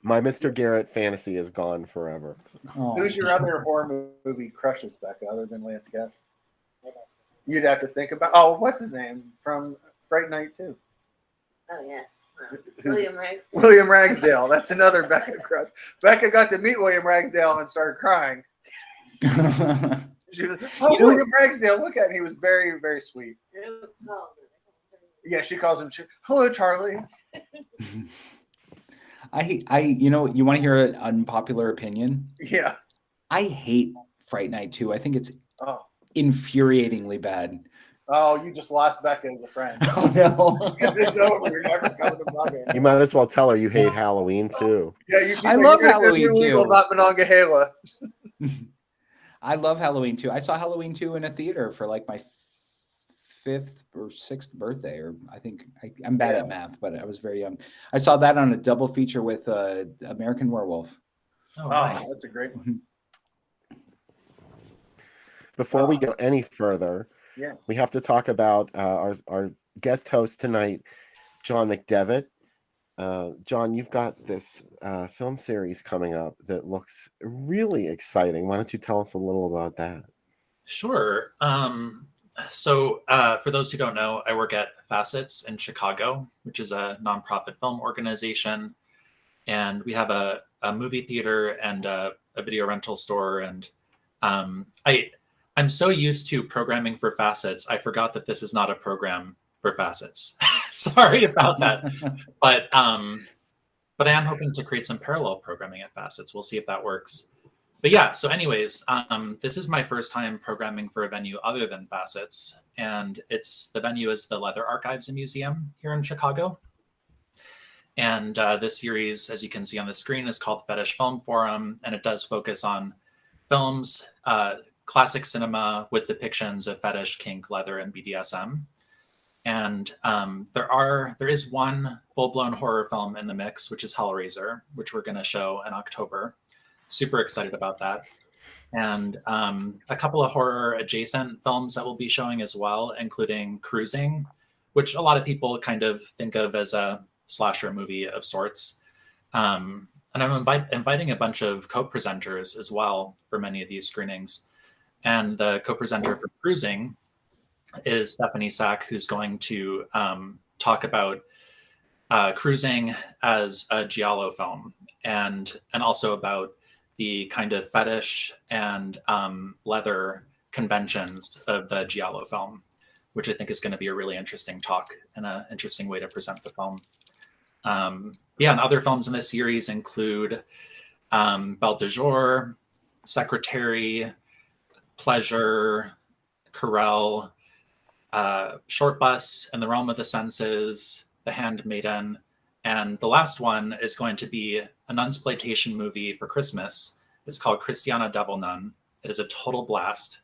My Mr. Garrett fantasy is gone forever. Oh. Who's your other horror movie crushes, Becca, other than Lance Guest? You'd have to think about. Oh, what's his name from Fright Night 2? Oh yes, William Ragsdale. William Ragsdale. That's another Becca crush. Becca got to meet William Ragsdale and started crying. She was, William Ragsdale, look at him. He was very, very sweet. Yeah, she calls him, hello, Charlie. you want to hear an unpopular opinion? Yeah. I hate Fright Night 2. I think it's infuriatingly bad. Oh, you just lost Becca as a friend. Oh no. It's over. You're never coming to Becca. You might as well tell her you hate Halloween, too. Yeah, I love Halloween too. About Monongahela. I love Halloween 2. I saw Halloween 2 in a theater for like my 5th or 6th birthday, or I think I'm bad at math, but I was very young. I saw that on a double feature with American Werewolf. Oh, nice. That's a great one. Before we go any further, Yes. we have to talk about our guest host tonight, John McDevitt. John, you've got this film series coming up that looks really exciting. Why don't you tell us a little about that? Sure. So for those who don't know, I work at Facets in Chicago, which is a nonprofit film organization. And we have a movie theater and a video rental store. And I'm so used to programming for Facets, I forgot that this is not a program for Facets. Sorry about that. But I am hoping to create some parallel programming at Facets. We'll see if that works. But yeah, so anyways, this is my first time programming for a venue other than Facets. And the venue is the Leather Archives and Museum here in Chicago. And this series, as you can see on the screen, is called Fetish Film Forum. And it does focus on films, classic cinema with depictions of fetish, kink, leather, and BDSM. And there is one full-blown horror film in the mix, which is Hellraiser, which we're going to show in October. Super excited about that. And a couple of horror adjacent films that we'll be showing as well, including Cruising, which a lot of people kind of think of as a slasher movie of sorts. And I'm inviting a bunch of co-presenters as well for many of these screenings. And the co-presenter for Cruising is Stephanie Sack, who's going to talk about Cruising as a giallo film and also about the kind of fetish and leather conventions of the giallo film, which I think is going to be a really interesting talk and an interesting way to present the film. Yeah, and other films in this series include Belle de Jour, Secretary, Pleasure, Corel, Short Bus, In the Realm of the Senses, The Handmaiden, and the last one is going to be a nunsploitation movie for Christmas. It's called Christiana Devil Nun. It is a total blast.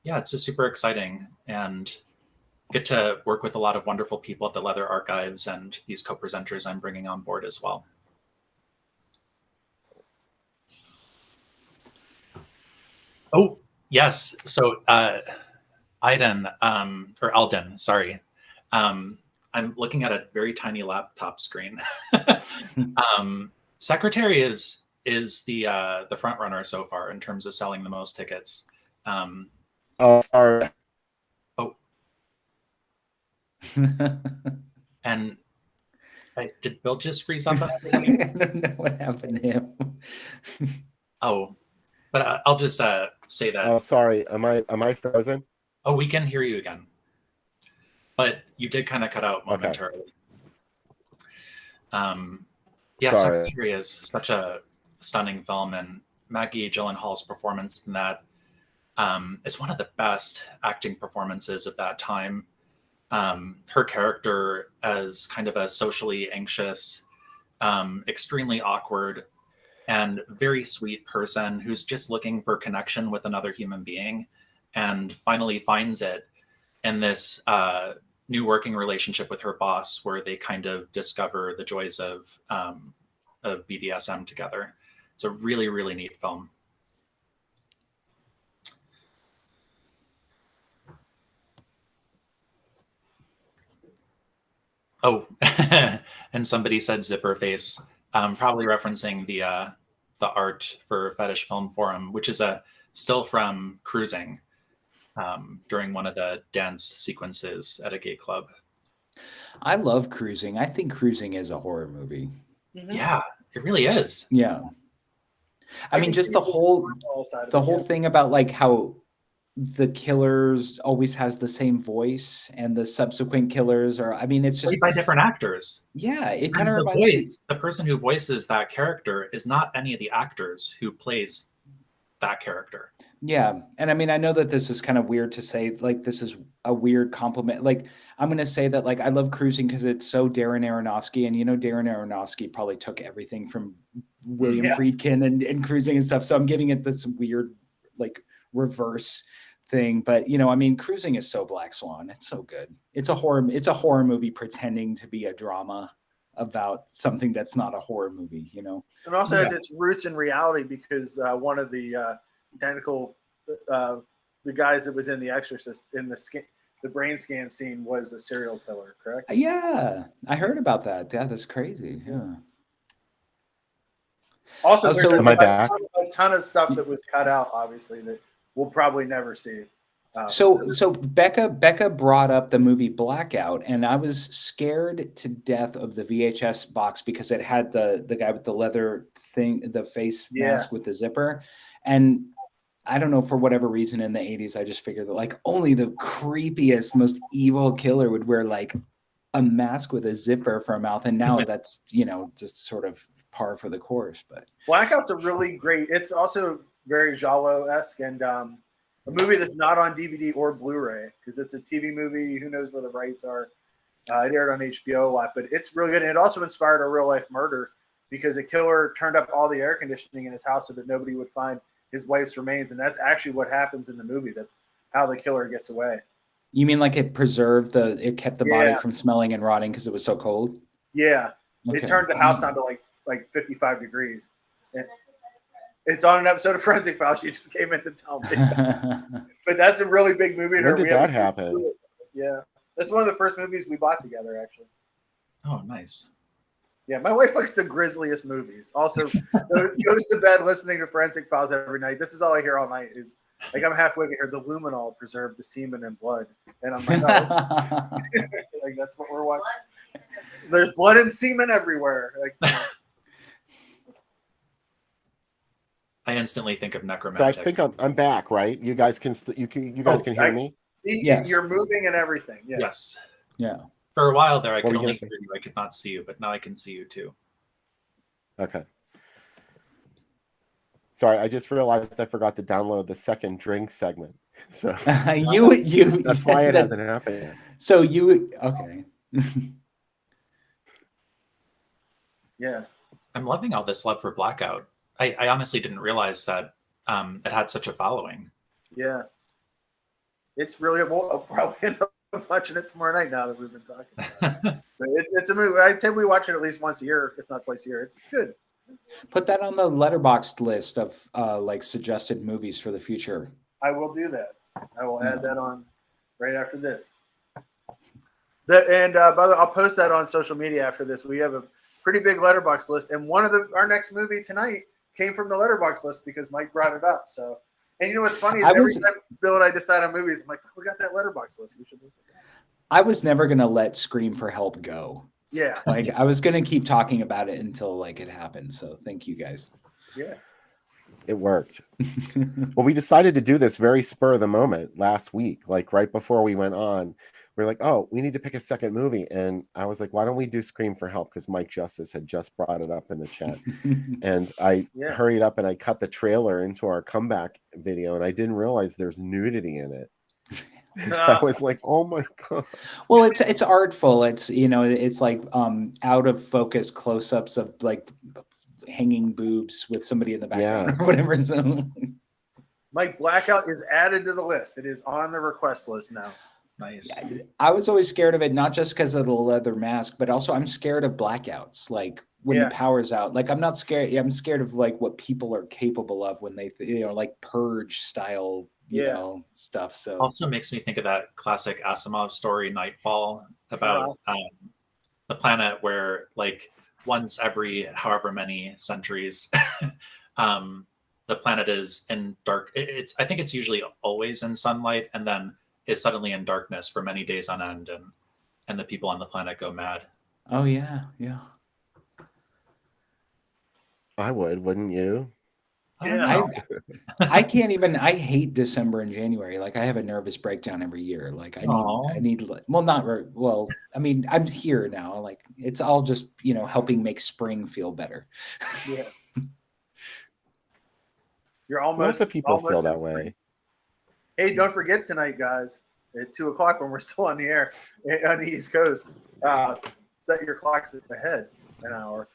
Yeah, it's just super exciting, and get to work with a lot of wonderful people at the Leather Archives and these co-presenters I'm bringing on board as well. Oh, yes. So Alden, sorry. I'm looking at a very tiny laptop screen. Secretary is the front runner so far in terms of selling the most tickets. Oh, sorry. Oh, and did Bill just freeze up? I don't know what happened to him. Oh, but I'll just say that. Oh, sorry. Am I frozen? Oh, we can hear you again, but you did kind of cut out momentarily. Yeah, Sorry. Secretary is such a stunning film, and Maggie Gyllenhaal's performance in that is one of the best acting performances of that time. Her character as kind of a socially anxious, extremely awkward, and very sweet person who's just looking for connection with another human being, and finally finds it in this new working relationship with her boss, where they kind of discover the joys of BDSM together. It's a really, really neat film. Oh, and somebody said zipper face, probably referencing the art for Fetish Film Forum, which is a still from Cruising during one of the dance sequences at a gay club. I love Cruising. I think Cruising is a horror movie. Mm-hmm. Yeah, it really is. Yeah. I mean, just the whole thing about like how the killers always has the same voice and the subsequent killers are, I mean, it's just played by different actors. Yeah, it kind of the reminds me. The person who voices that character is not any of the actors who plays that character. Yeah. And I mean, I know that this is kind of weird to say, like, this is a weird compliment. Like, I'm going to say that, like, I love Cruising because it's so Darren Aronofsky. And, you know, Darren Aronofsky probably took everything from William Friedkin and Cruising and stuff. So I'm giving it this weird, like, reverse thing. But, you know, I mean, Cruising is so Black Swan. It's so good. It's a horror movie pretending to be a drama about something that's not a horror movie, you know? And also has its roots in reality because one of the tentacle, the guys that was in The Exorcist in the brain scan scene was a serial killer, correct? Yeah, I heard about that. Yeah, that's crazy. Yeah. Also, there's a ton of stuff that was cut out, obviously, that we'll probably never see. So Becca brought up the movie Blackout, and I was scared to death of the VHS box because it had the guy with the leather thing, the face mask with the zipper. And I don't know, for whatever reason in the 80s, I just figured that like only the creepiest, most evil killer would wear like a mask with a zipper for a mouth. And now that's, you know, just sort of par for the course. But Blackout's a really great, it's also very Giallo-esque and a movie that's not on DVD or Blu-ray because it's a TV movie. Who knows where the rights are? It aired on HBO a lot, but it's really good. And it also inspired a real-life murder because a killer turned up all the air conditioning in his house so that nobody would find his wife's remains. And that's actually what happens in the movie. That's how the killer gets away. You mean like it kept the body from smelling and rotting because it was so cold? Yeah. Okay. It turned the house down to like 55 degrees. And it's on an episode of Forensic Files. She just came in to tell me. But that's a really big movie. When did that happen? Yeah. That's one of the first movies we bought together, actually. Oh, nice. Yeah, my wife likes the grisliest movies. Also, goes to bed listening to Forensic Files every night. This is all I hear all night is, like, I'm halfway to hear the luminol preserve the semen and blood. And I'm like, oh. Like, that's what we're watching. There's blood and semen everywhere. Like, I instantly think of So I necromantic. think I'm back, right? You guys can you guys can hear me? Yes. You're moving and everything. Yeah. Yes. Yeah. For a while there, I What could were you only gonna hear you. I could not see you, but now I can see you too. Okay. Sorry, I just realized I forgot to download the second drink segment. So you that's why it that- hasn't happened yet. So you okay. Yeah. I'm loving all this love for Blackout. I honestly didn't realize that it had such a following. Yeah. It's really, I'll probably end up watching it tomorrow night now that we've been talking about it. But it's a movie. I'd say we watch it at least once a year, if not twice a year. It's good. Put that on the letterboxed list of like suggested movies for the future. I will do that. I will add that on right after this. By the way, I'll post that on social media after this. We have a pretty big letterbox list, and one of our next movie tonight came from the letterbox list because Mike brought it up. So, and you know what's funny is every time Bill and I decide on movies, I'm like, we got that letterbox list. We should look at that. I was never gonna let Scream for Help go. Yeah. Like I was gonna keep talking about it until like it happened. So thank you guys. Yeah. It worked. Well, we decided to do this very spur of the moment last week, like right before we went on. We're like, oh, we need to pick a second movie. And I was like, why don't we do Scream for Help? Because Mike Justice had just brought it up in the chat. And I hurried up and I cut the trailer into our comeback video, and I didn't realize there's nudity in it. I was like, oh my God. Well, it's artful. It's, you know, it's like out of focus close-ups of like hanging boobs with somebody in the background or whatever. So Mike, Blackout is added to the list. It is on the request list now. Nice. I was always scared of it, not just because of the leather mask, but also I'm scared of blackouts. Like when the power's out, like I'm not scared. I'm scared of like what people are capable of when they, you know, like purge style, you know, stuff. So also makes me think of that classic Asimov story, Nightfall, about the planet where like once every however many centuries, the planet is in dark. I think it's usually always in sunlight, and then is suddenly in darkness for many days on end, and the people on the planet go mad. Oh yeah, yeah. I wouldn't you? I can't even. I hate December and January. Like I have a nervous breakdown every year. Like I need. Well, not very well. I mean, I'm here now. Like it's all just, you know, helping make spring feel better. Yeah. You're almost. Lots of people feel that way. Hey, don't forget tonight, guys, at 2:00 when we're still on the air on the East Coast. Set your clocks ahead an hour.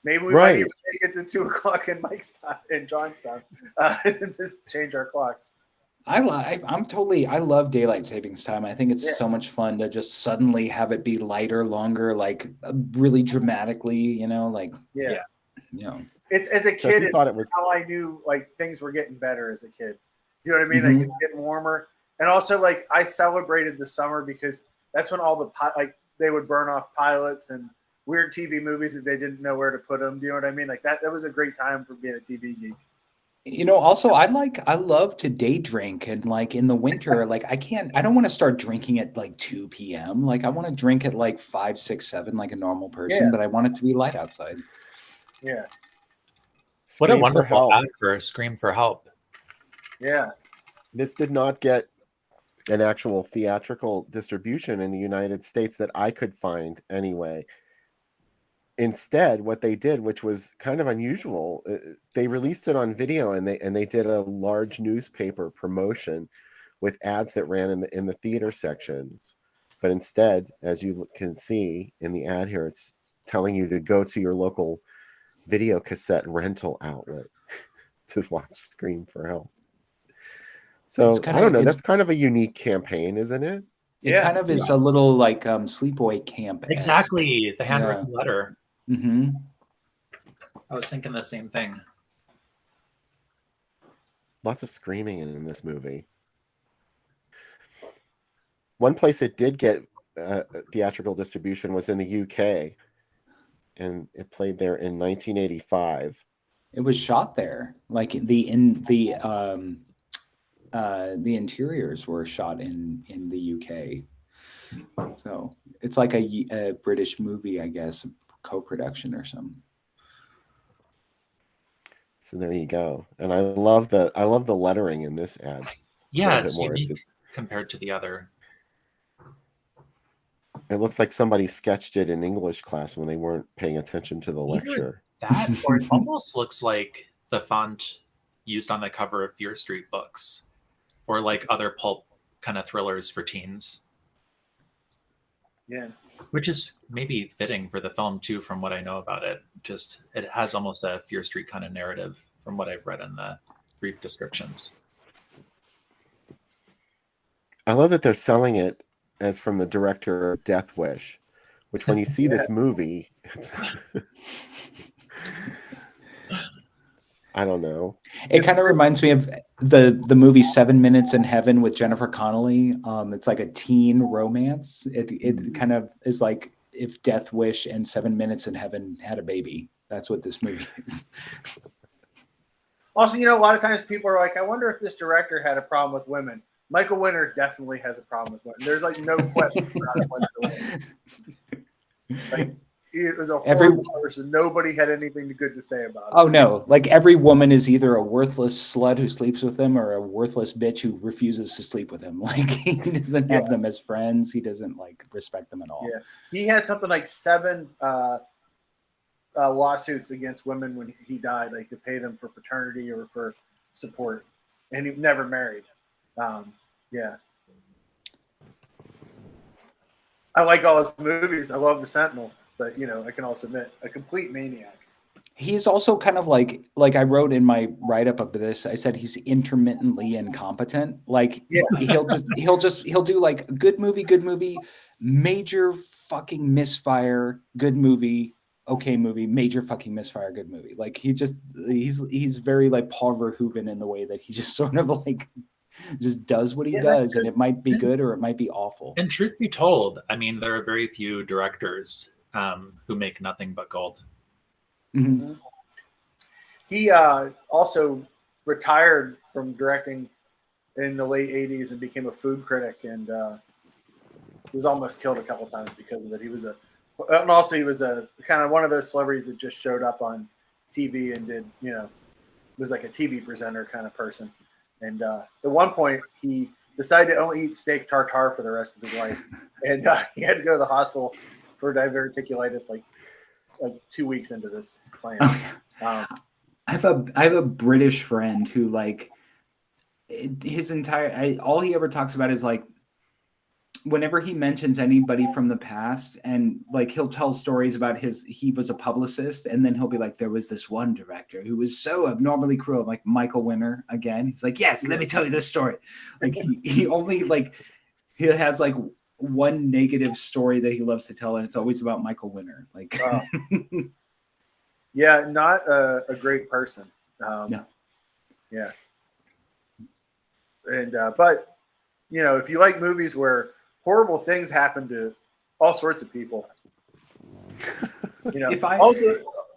Maybe we might even make it to 2:00 in Mike's time and John's time. Just change our clocks. I love daylight savings time. I think it's so much fun to just suddenly have it be lighter, longer, like really dramatically, you know, like you know. It's as a kid, it's how I knew like things were getting better as a kid. You know what I mean? Like it's getting warmer, and also like I celebrated the summer because that's when all the they would burn off pilots and weird TV movies that they didn't know where to put them. Do you know what I mean? Like that was a great time for being a TV geek. You know, also I love to day drink, and like in the winter, like I don't want to start drinking at like 2 p.m. Like I want to drink at like 5, 6, 7, like a normal person, but I want it to be light outside. Yeah. What a wonderful ad for Scream for Help. Yeah. This did not get an actual theatrical distribution in the United States that I could find anyway. Instead, what they did, which was kind of unusual, they released it on video, and they did a large newspaper promotion with ads that ran in the theater sections. But instead, as you can see in the ad here, it's telling you to go to your local video cassette rental outlet to watch Scream for Help. So I don't know. That's kind of a unique campaign, isn't it? It kind of is a little like sleepaway camp. Exactly, the handwritten letter. Mm-hmm. I was thinking the same thing. Lots of screaming in this movie. One place it did get theatrical distribution was in the UK, and it played there in 1985. It was shot there. Like the interiors were shot in the UK. So it's like a British movie, I guess, co-production or something. So there you go. And I love the lettering in this ad. Yeah, A little it's bit more. unique compared to the other. It looks like somebody sketched it in English class when they weren't paying attention to the Either lecture. that, or it almost looks like the font used on the cover of Fear Street books, or like other pulp kind of thrillers for teens. Yeah. Which is maybe fitting for the film too, from what I know about it. Just it has almost a Fear Street kind of narrative from what I've read in the brief descriptions. I love that they're selling it as from the director of Death Wish, which when you see this movie, it's I don't know. It kind of reminds me of the movie 7 Minutes in Heaven with Jennifer Connelly. It's like a teen romance. It kind of is like if Death Wish and 7 Minutes in Heaven had a baby. That's what this movie is. Also, a lot of times people are like, I wonder if this director had a problem with women. Michael Winter definitely has a problem with women. There's like no question about it whatsoever. Like, he was a horrible person. Nobody had anything good to say about it. Oh no! Like every woman is either a worthless slut who sleeps with him or a worthless bitch who refuses to sleep with him. Like he doesn't have them as friends. He doesn't like respect them at all. Yeah, he had something like 7 lawsuits against women when he died, like to pay them for paternity or for support, and he never married. Yeah. I like all his movies. I love The Sentinel, but I can also admit a complete maniac. He's also kind of like I wrote in my write-up of this, I said he's intermittently incompetent. Like he'll do like good movie, major fucking misfire, good movie, okay movie, major fucking misfire, good movie. Like he's very like Paul Verhoeven in the way that he just sort of like just does what he does, and it might be good or it might be awful. And truth be told, I mean, there are very few directors who make nothing but gold. Mm-hmm. He also retired from directing in the late 80s and became a food critic, and he was almost killed a couple times because of it. He was a kind of one of those celebrities that just showed up on TV and did, was like a TV presenter kind of person. And at one point, he decided to only eat steak tartare for the rest of his life, and he had to go to the hospital for diverticulitis like 2 weeks into this plan. I have a British friend who like his entire all he ever talks about is like whenever he mentions anybody from the past, and like he'll tell stories about he was a publicist, and then he'll be like, there was this one director who was so abnormally cruel, like Michael Winter again. He's like, yes, let me tell you this story. Like he only like he has like one negative story that he loves to tell, and it's always about Michael Winter. Like yeah, not a great person. No. Yeah. And but if you like movies where horrible things happen to all sorts of people.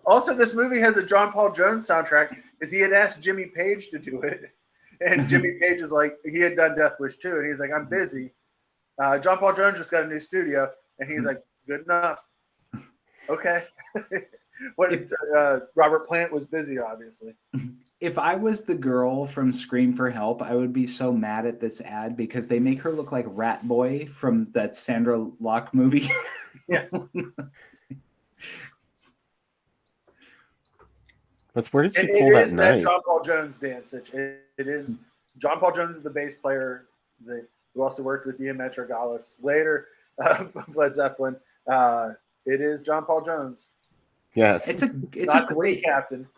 Also this movie has a John Paul Jones soundtrack because he had asked Jimmy Page to do it. And Jimmy Page is like, he had done Death Wish too. And he's like, I'm busy. John Paul Jones just got a new studio. And he's like, good enough. Okay. What if Robert Plant was busy, obviously. If I was the girl from Scream for Help, I would be so mad at this ad because they make her look like Rat Boy from that Sandra Locke movie. Yeah. But where did she pull that knife? It is that John Paul Jones dance. It is John Paul Jones is the bass player who also worked with Ian Metrogalis later of Led Zeppelin. It is John Paul Jones. Yes, it's a great captain.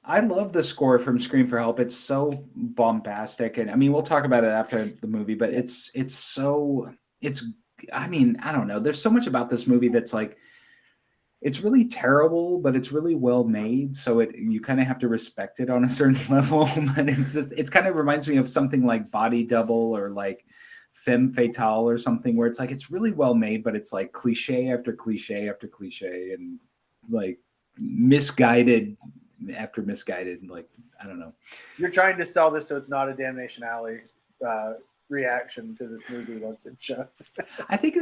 I love the score from Scream for Help. It's so bombastic, and I mean, we'll talk about it after the movie. But I mean, I don't know. There's so much about this movie that's like, it's really terrible, but it's really well made. So you kind of have to respect it on a certain level. But it kind of reminds me of something like Body Double or like Femme Fatale or something, where it's like it's really well made, but it's like cliche after cliche after cliche, and like misguided after misguided. Like, I don't know. You're trying to sell this so it's not a Damnation Alley reaction to this movie once it's shown. I think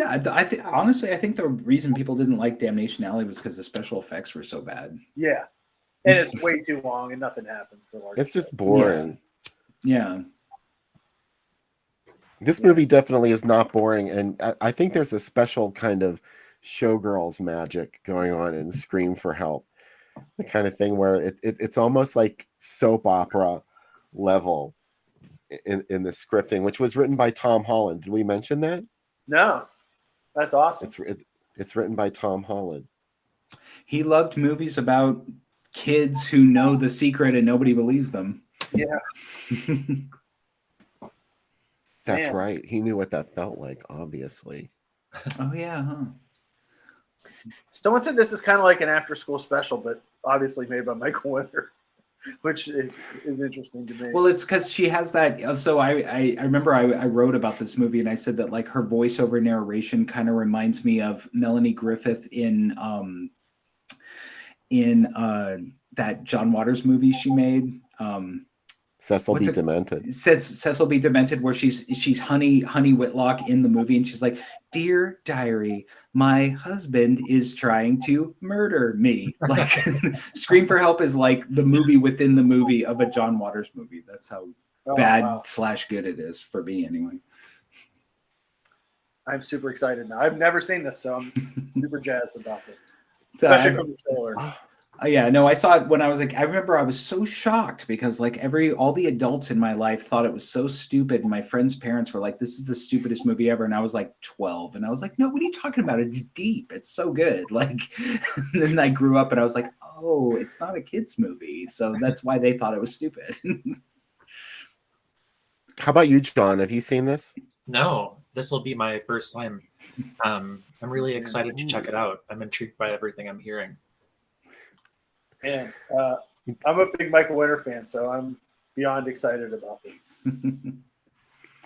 honestly, I think the reason people didn't like Damnation Alley was because the special effects were so bad. Yeah. And it's way too long, and nothing happens for large. It's just boring. Yeah. This movie definitely is not boring, and I think there's a special kind of showgirls magic going on in Scream for Help. The kind of thing where it's almost like soap opera level in the scripting, which was written by Tom Holland. Did we mention that? No, that's awesome. It's written by Tom Holland. He loved movies about kids who know the secret and nobody believes them. Yeah. That's Man. right. He knew what that felt like, obviously. Oh, yeah, huh? Someone said this is kind of like an after-school special, but obviously made by Michael Winter, which is interesting to me. Well, it's because she has that. So I remember I wrote about this movie and I said that like her voiceover narration kind of reminds me of Melanie Griffith in that John Waters movie she made. Cecil B. Demented. Cecil B. Demented, where she's Honey Whitlock in the movie, and she's like, "Dear diary, my husband is trying to murder me." Like, Scream for Help is like the movie within the movie of a John Waters movie. That's how bad/good it is for me, anyway. I'm super excited now. I've never seen this, so I'm super jazzed about this, especially from the trailer. Yeah, no, I saw it when I was like, I remember I was so shocked because like all the adults in my life thought it was so stupid. And my friends' parents were like, this is the stupidest movie ever. And I was like 12 and I was like, no, what are you talking about? It's deep. It's so good. Like, and then I grew up and I was like, oh, it's not a kid's movie. So that's why they thought it was stupid. How about you, John? Have you seen this? No, this will be my first time. I'm really excited to check it out. I'm intrigued by everything I'm hearing. Man, I'm a big Michael Winter fan, so I'm beyond excited about this. And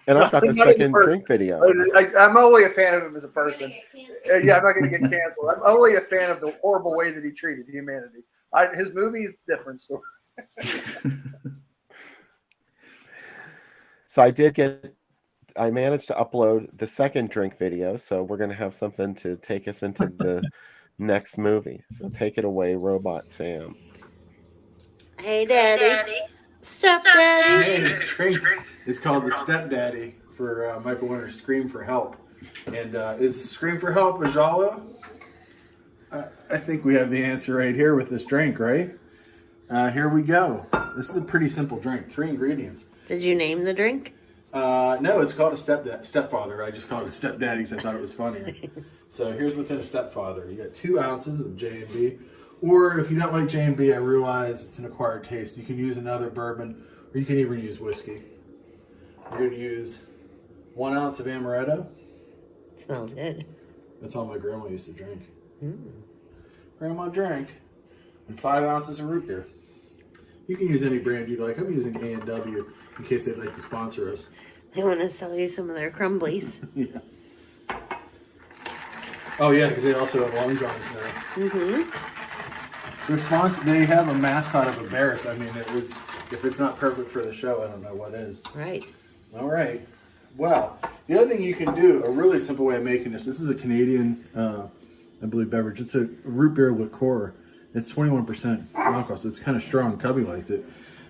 I've got the second drink video. I'm only a fan of him as a person. Yeah, I'm not going to get canceled. I'm only a fan of the horrible way that he treated humanity. His movie is a different story. So I managed to upload the second drink video, so we're going to have something to take us into the next movie. So take it away, Robot Sam. Hey, Daddy. Stepdaddy. Hey, this drink is called the Stepdaddy for Michael Winter's Scream for Help. And is Scream for Help a genre? I think we have the answer right here with this drink, right? Here we go. This is a pretty simple drink. 3 ingredients. Did you name the drink? No, it's called a stepfather. I just called it a stepdaddy because I thought it was funnier. So here's what's in a stepfather. You got 2 ounces of J&B. Or if you don't like J&B, I realize it's an acquired taste. You can use another bourbon, or you can even use whiskey. You're going to use 1 ounce of amaretto. Smells good. That's all my grandma used to drink. Grandma drank. And 5 ounces of root beer. You can use any brand you like. I'm using A&W in case they'd like to sponsor us. They want to sell you some of their crumblies. Yeah. Oh yeah, because they also have Long Johns now. They have a mascot of a bear. So I mean, if it's not perfect for the show, I don't know what is. Right. All right. Well, the other thing you can do, a really simple way of making this. This is a Canadian, I believe, beverage. It's a root beer liqueur. It's 21% alcohol, so it's kind of strong. Cubby likes it.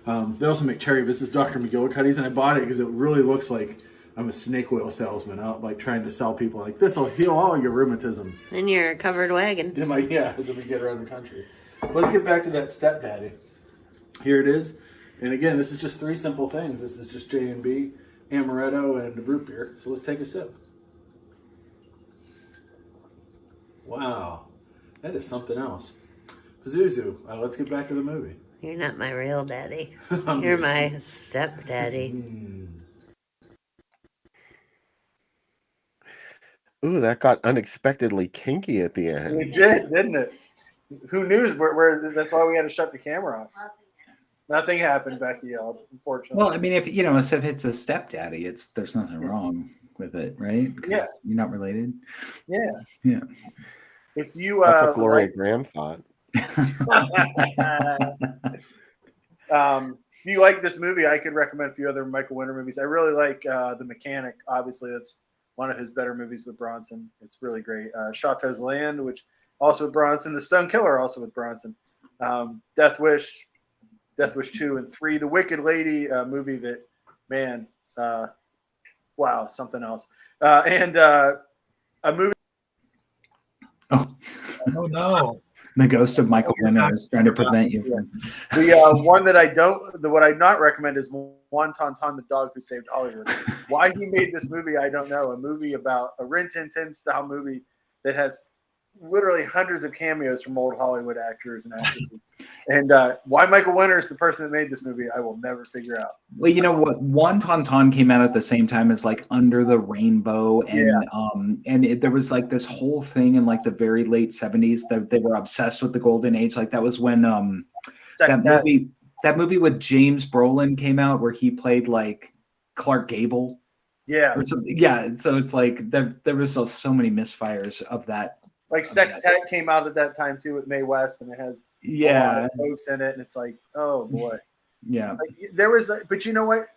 They also make cherry. This is Dr. McGillicuddy's, and I bought it because it really looks like I'm a snake oil salesman out like trying to sell people like this will heal all your rheumatism. In your covered wagon. As we get around the country. But let's get back to that stepdaddy. Here it is. And again, this is just 3 simple things. This is just J&B, amaretto, and root beer. So let's take a sip. Wow. That is something else. Pazuzu, let's get back to the movie. You're not my real daddy. You're my stepdaddy. Ooh, that got unexpectedly kinky at the end. It did, didn't it? Who knew? Where that's why we had to shut the camera off. Nothing happened, Becky, unfortunately. Well, I mean, if it's a stepdaddy, there's nothing wrong with it, right? Yeah. You're not related. Yeah. Yeah. If you That's what Gloria Graham thought. If you like this movie, I could recommend a few other Michael Winter movies. I really like The Mechanic. Obviously, that's one of his better movies with Bronson. It's really great. Chateau's Land, which also with Bronson. The Stone Killer, also with Bronson. Death Wish 2 and 3, The Wicked Lady movie that, man, wow, something else. And a movie. Oh, Oh no. the ghost of Michael Winner is trying to prevent you from. The one that what I not recommend is Juan Tantan, the dog who saved Hollywood. Why he made this movie, I don't know. A movie about a Rin Tin Tin style movie that has literally hundreds of cameos from old Hollywood actors and actresses. And why Michael Winner is the person that made this movie, I will never figure out. Well, you know what? Juan Tantan came out at the same time as like Under the Rainbow, and there was like this whole thing in like the very late 70s that they were obsessed with the golden age. Like that was when that movie with James Brolin came out where he played like Clark Gable. Yeah. Or something. Yeah. So it's like there was so many misfires of that. Like Sextet came out at that time too with Mae West, and it has a lot of folks in it, and it's like, oh boy. Yeah. Like, there was, but you know what?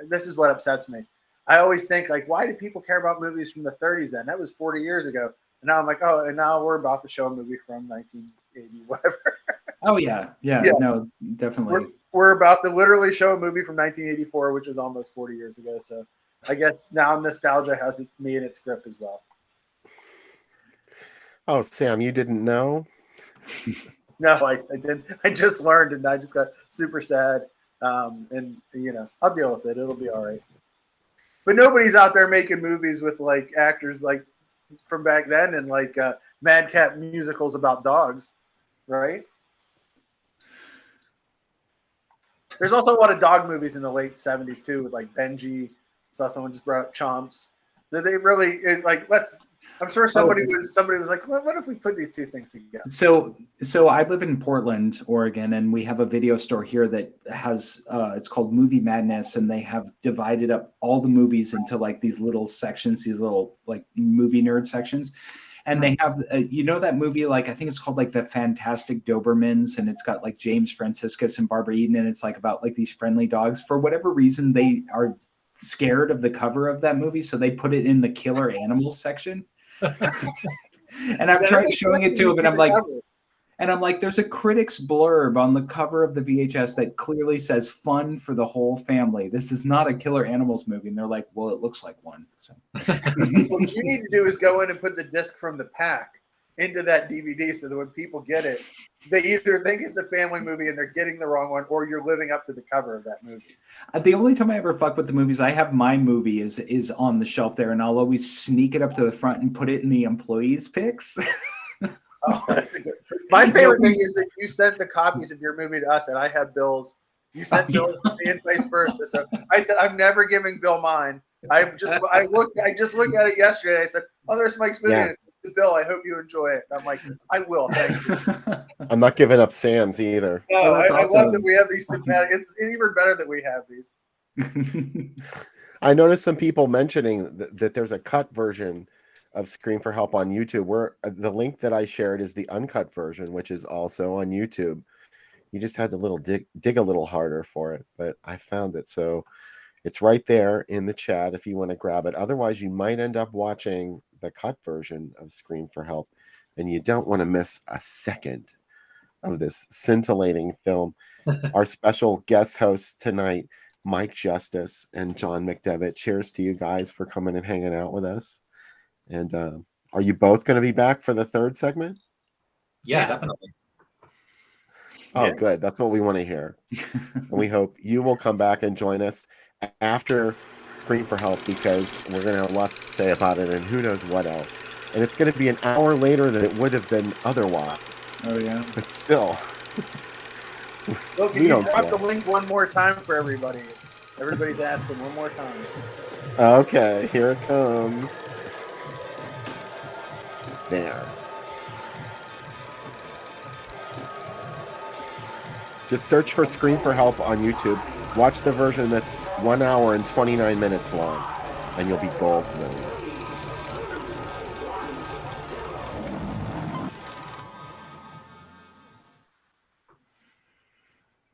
This is what upsets me. I always think like, why do people care about movies from the 30s then? That was 40 years ago. And now I'm like, oh, and now we're about to show a movie from 1980, whatever. Oh yeah. No, definitely. We're about to literally show a movie from 1984, which is almost 40 years ago. So I guess now nostalgia has me in its grip as well. Oh, Sam, you didn't know? No, I didn't. I just learned, and I just got super sad. And you know, I'll deal with it. It'll be all right. But nobody's out there making movies with like actors like from back then and like madcap musicals about dogs, right? There's also a lot of dog movies in the late 70s too, with like Benji. Saw someone just brought up Chomps. That they really like. I'm sure somebody was like, well, what if we put these two things together? So I live in Portland, Oregon, and we have a video store here that has it's called Movie Madness, and they have divided up all the movies into like these little sections, these little like movie nerd sections. And they have, you know, that movie, like, I think it's called like The Fantastic Dobermans, and it's got like James Franciscus and Barbara Eden, and it's like about like these friendly dogs. For whatever reason, they are scared of the cover of that movie, so they put it in the killer animals section. And I've tried showing it to him, and I'm like, there's a critic's blurb on the cover of the VHS that clearly says "fun for the whole family." This is not a killer animals movie, and they're like, well, it looks like one. So. What you need to do is go in and put the disc from the pack into that DVD, so that when people get it, they either think it's a family movie and they're getting the wrong one, or you're living up to the cover of that movie. The only time I ever fuck with the movies, I have my movie is on the shelf there, and I'll always sneak it up to the front and put it in the employees' picks. Oh, that's a good. My favorite thing is that you sent the copies of your movie to us, and I have Bill's. You sent Bill's to me and vice versa. So I said, I'm never giving Bill mine. I just looked at it yesterday. I said, "Oh, there's Mike's movie. And it's to Bill. I hope you enjoy it." And I'm like, "I will, thank you." I'm not giving up Sam's either. No, I love that we have these sympathetic. It's even better that we have these. I noticed some people mentioning that there's a cut version of Scream for Help on YouTube. Where the link that I shared is the uncut version, which is also on YouTube. You just had to dig a little harder for it, but I found it. So it's right there in the chat if you want to grab it. Otherwise, you might end up watching the cut version of Scream for Help, and you don't want to miss a second of this scintillating film. Our special guest hosts tonight, Mike Justice and John McDevitt. Cheers to you guys for coming and hanging out with us. And are you both going to be back for the third segment? Yeah, definitely. Oh, good. That's what we want to hear. And we hope you will come back and join us after Scream for Help, because we're going to have lots to say about it and who knows what else. And it's going to be an hour later than it would have been otherwise. Oh, yeah. But still. Well, can you drop the link one more time for everybody? Everybody's asking one more time. Okay, here it comes. There. Just search for Scream for Help on YouTube. Watch the version that's 1 hour and 29 minutes long, and you'll be gold.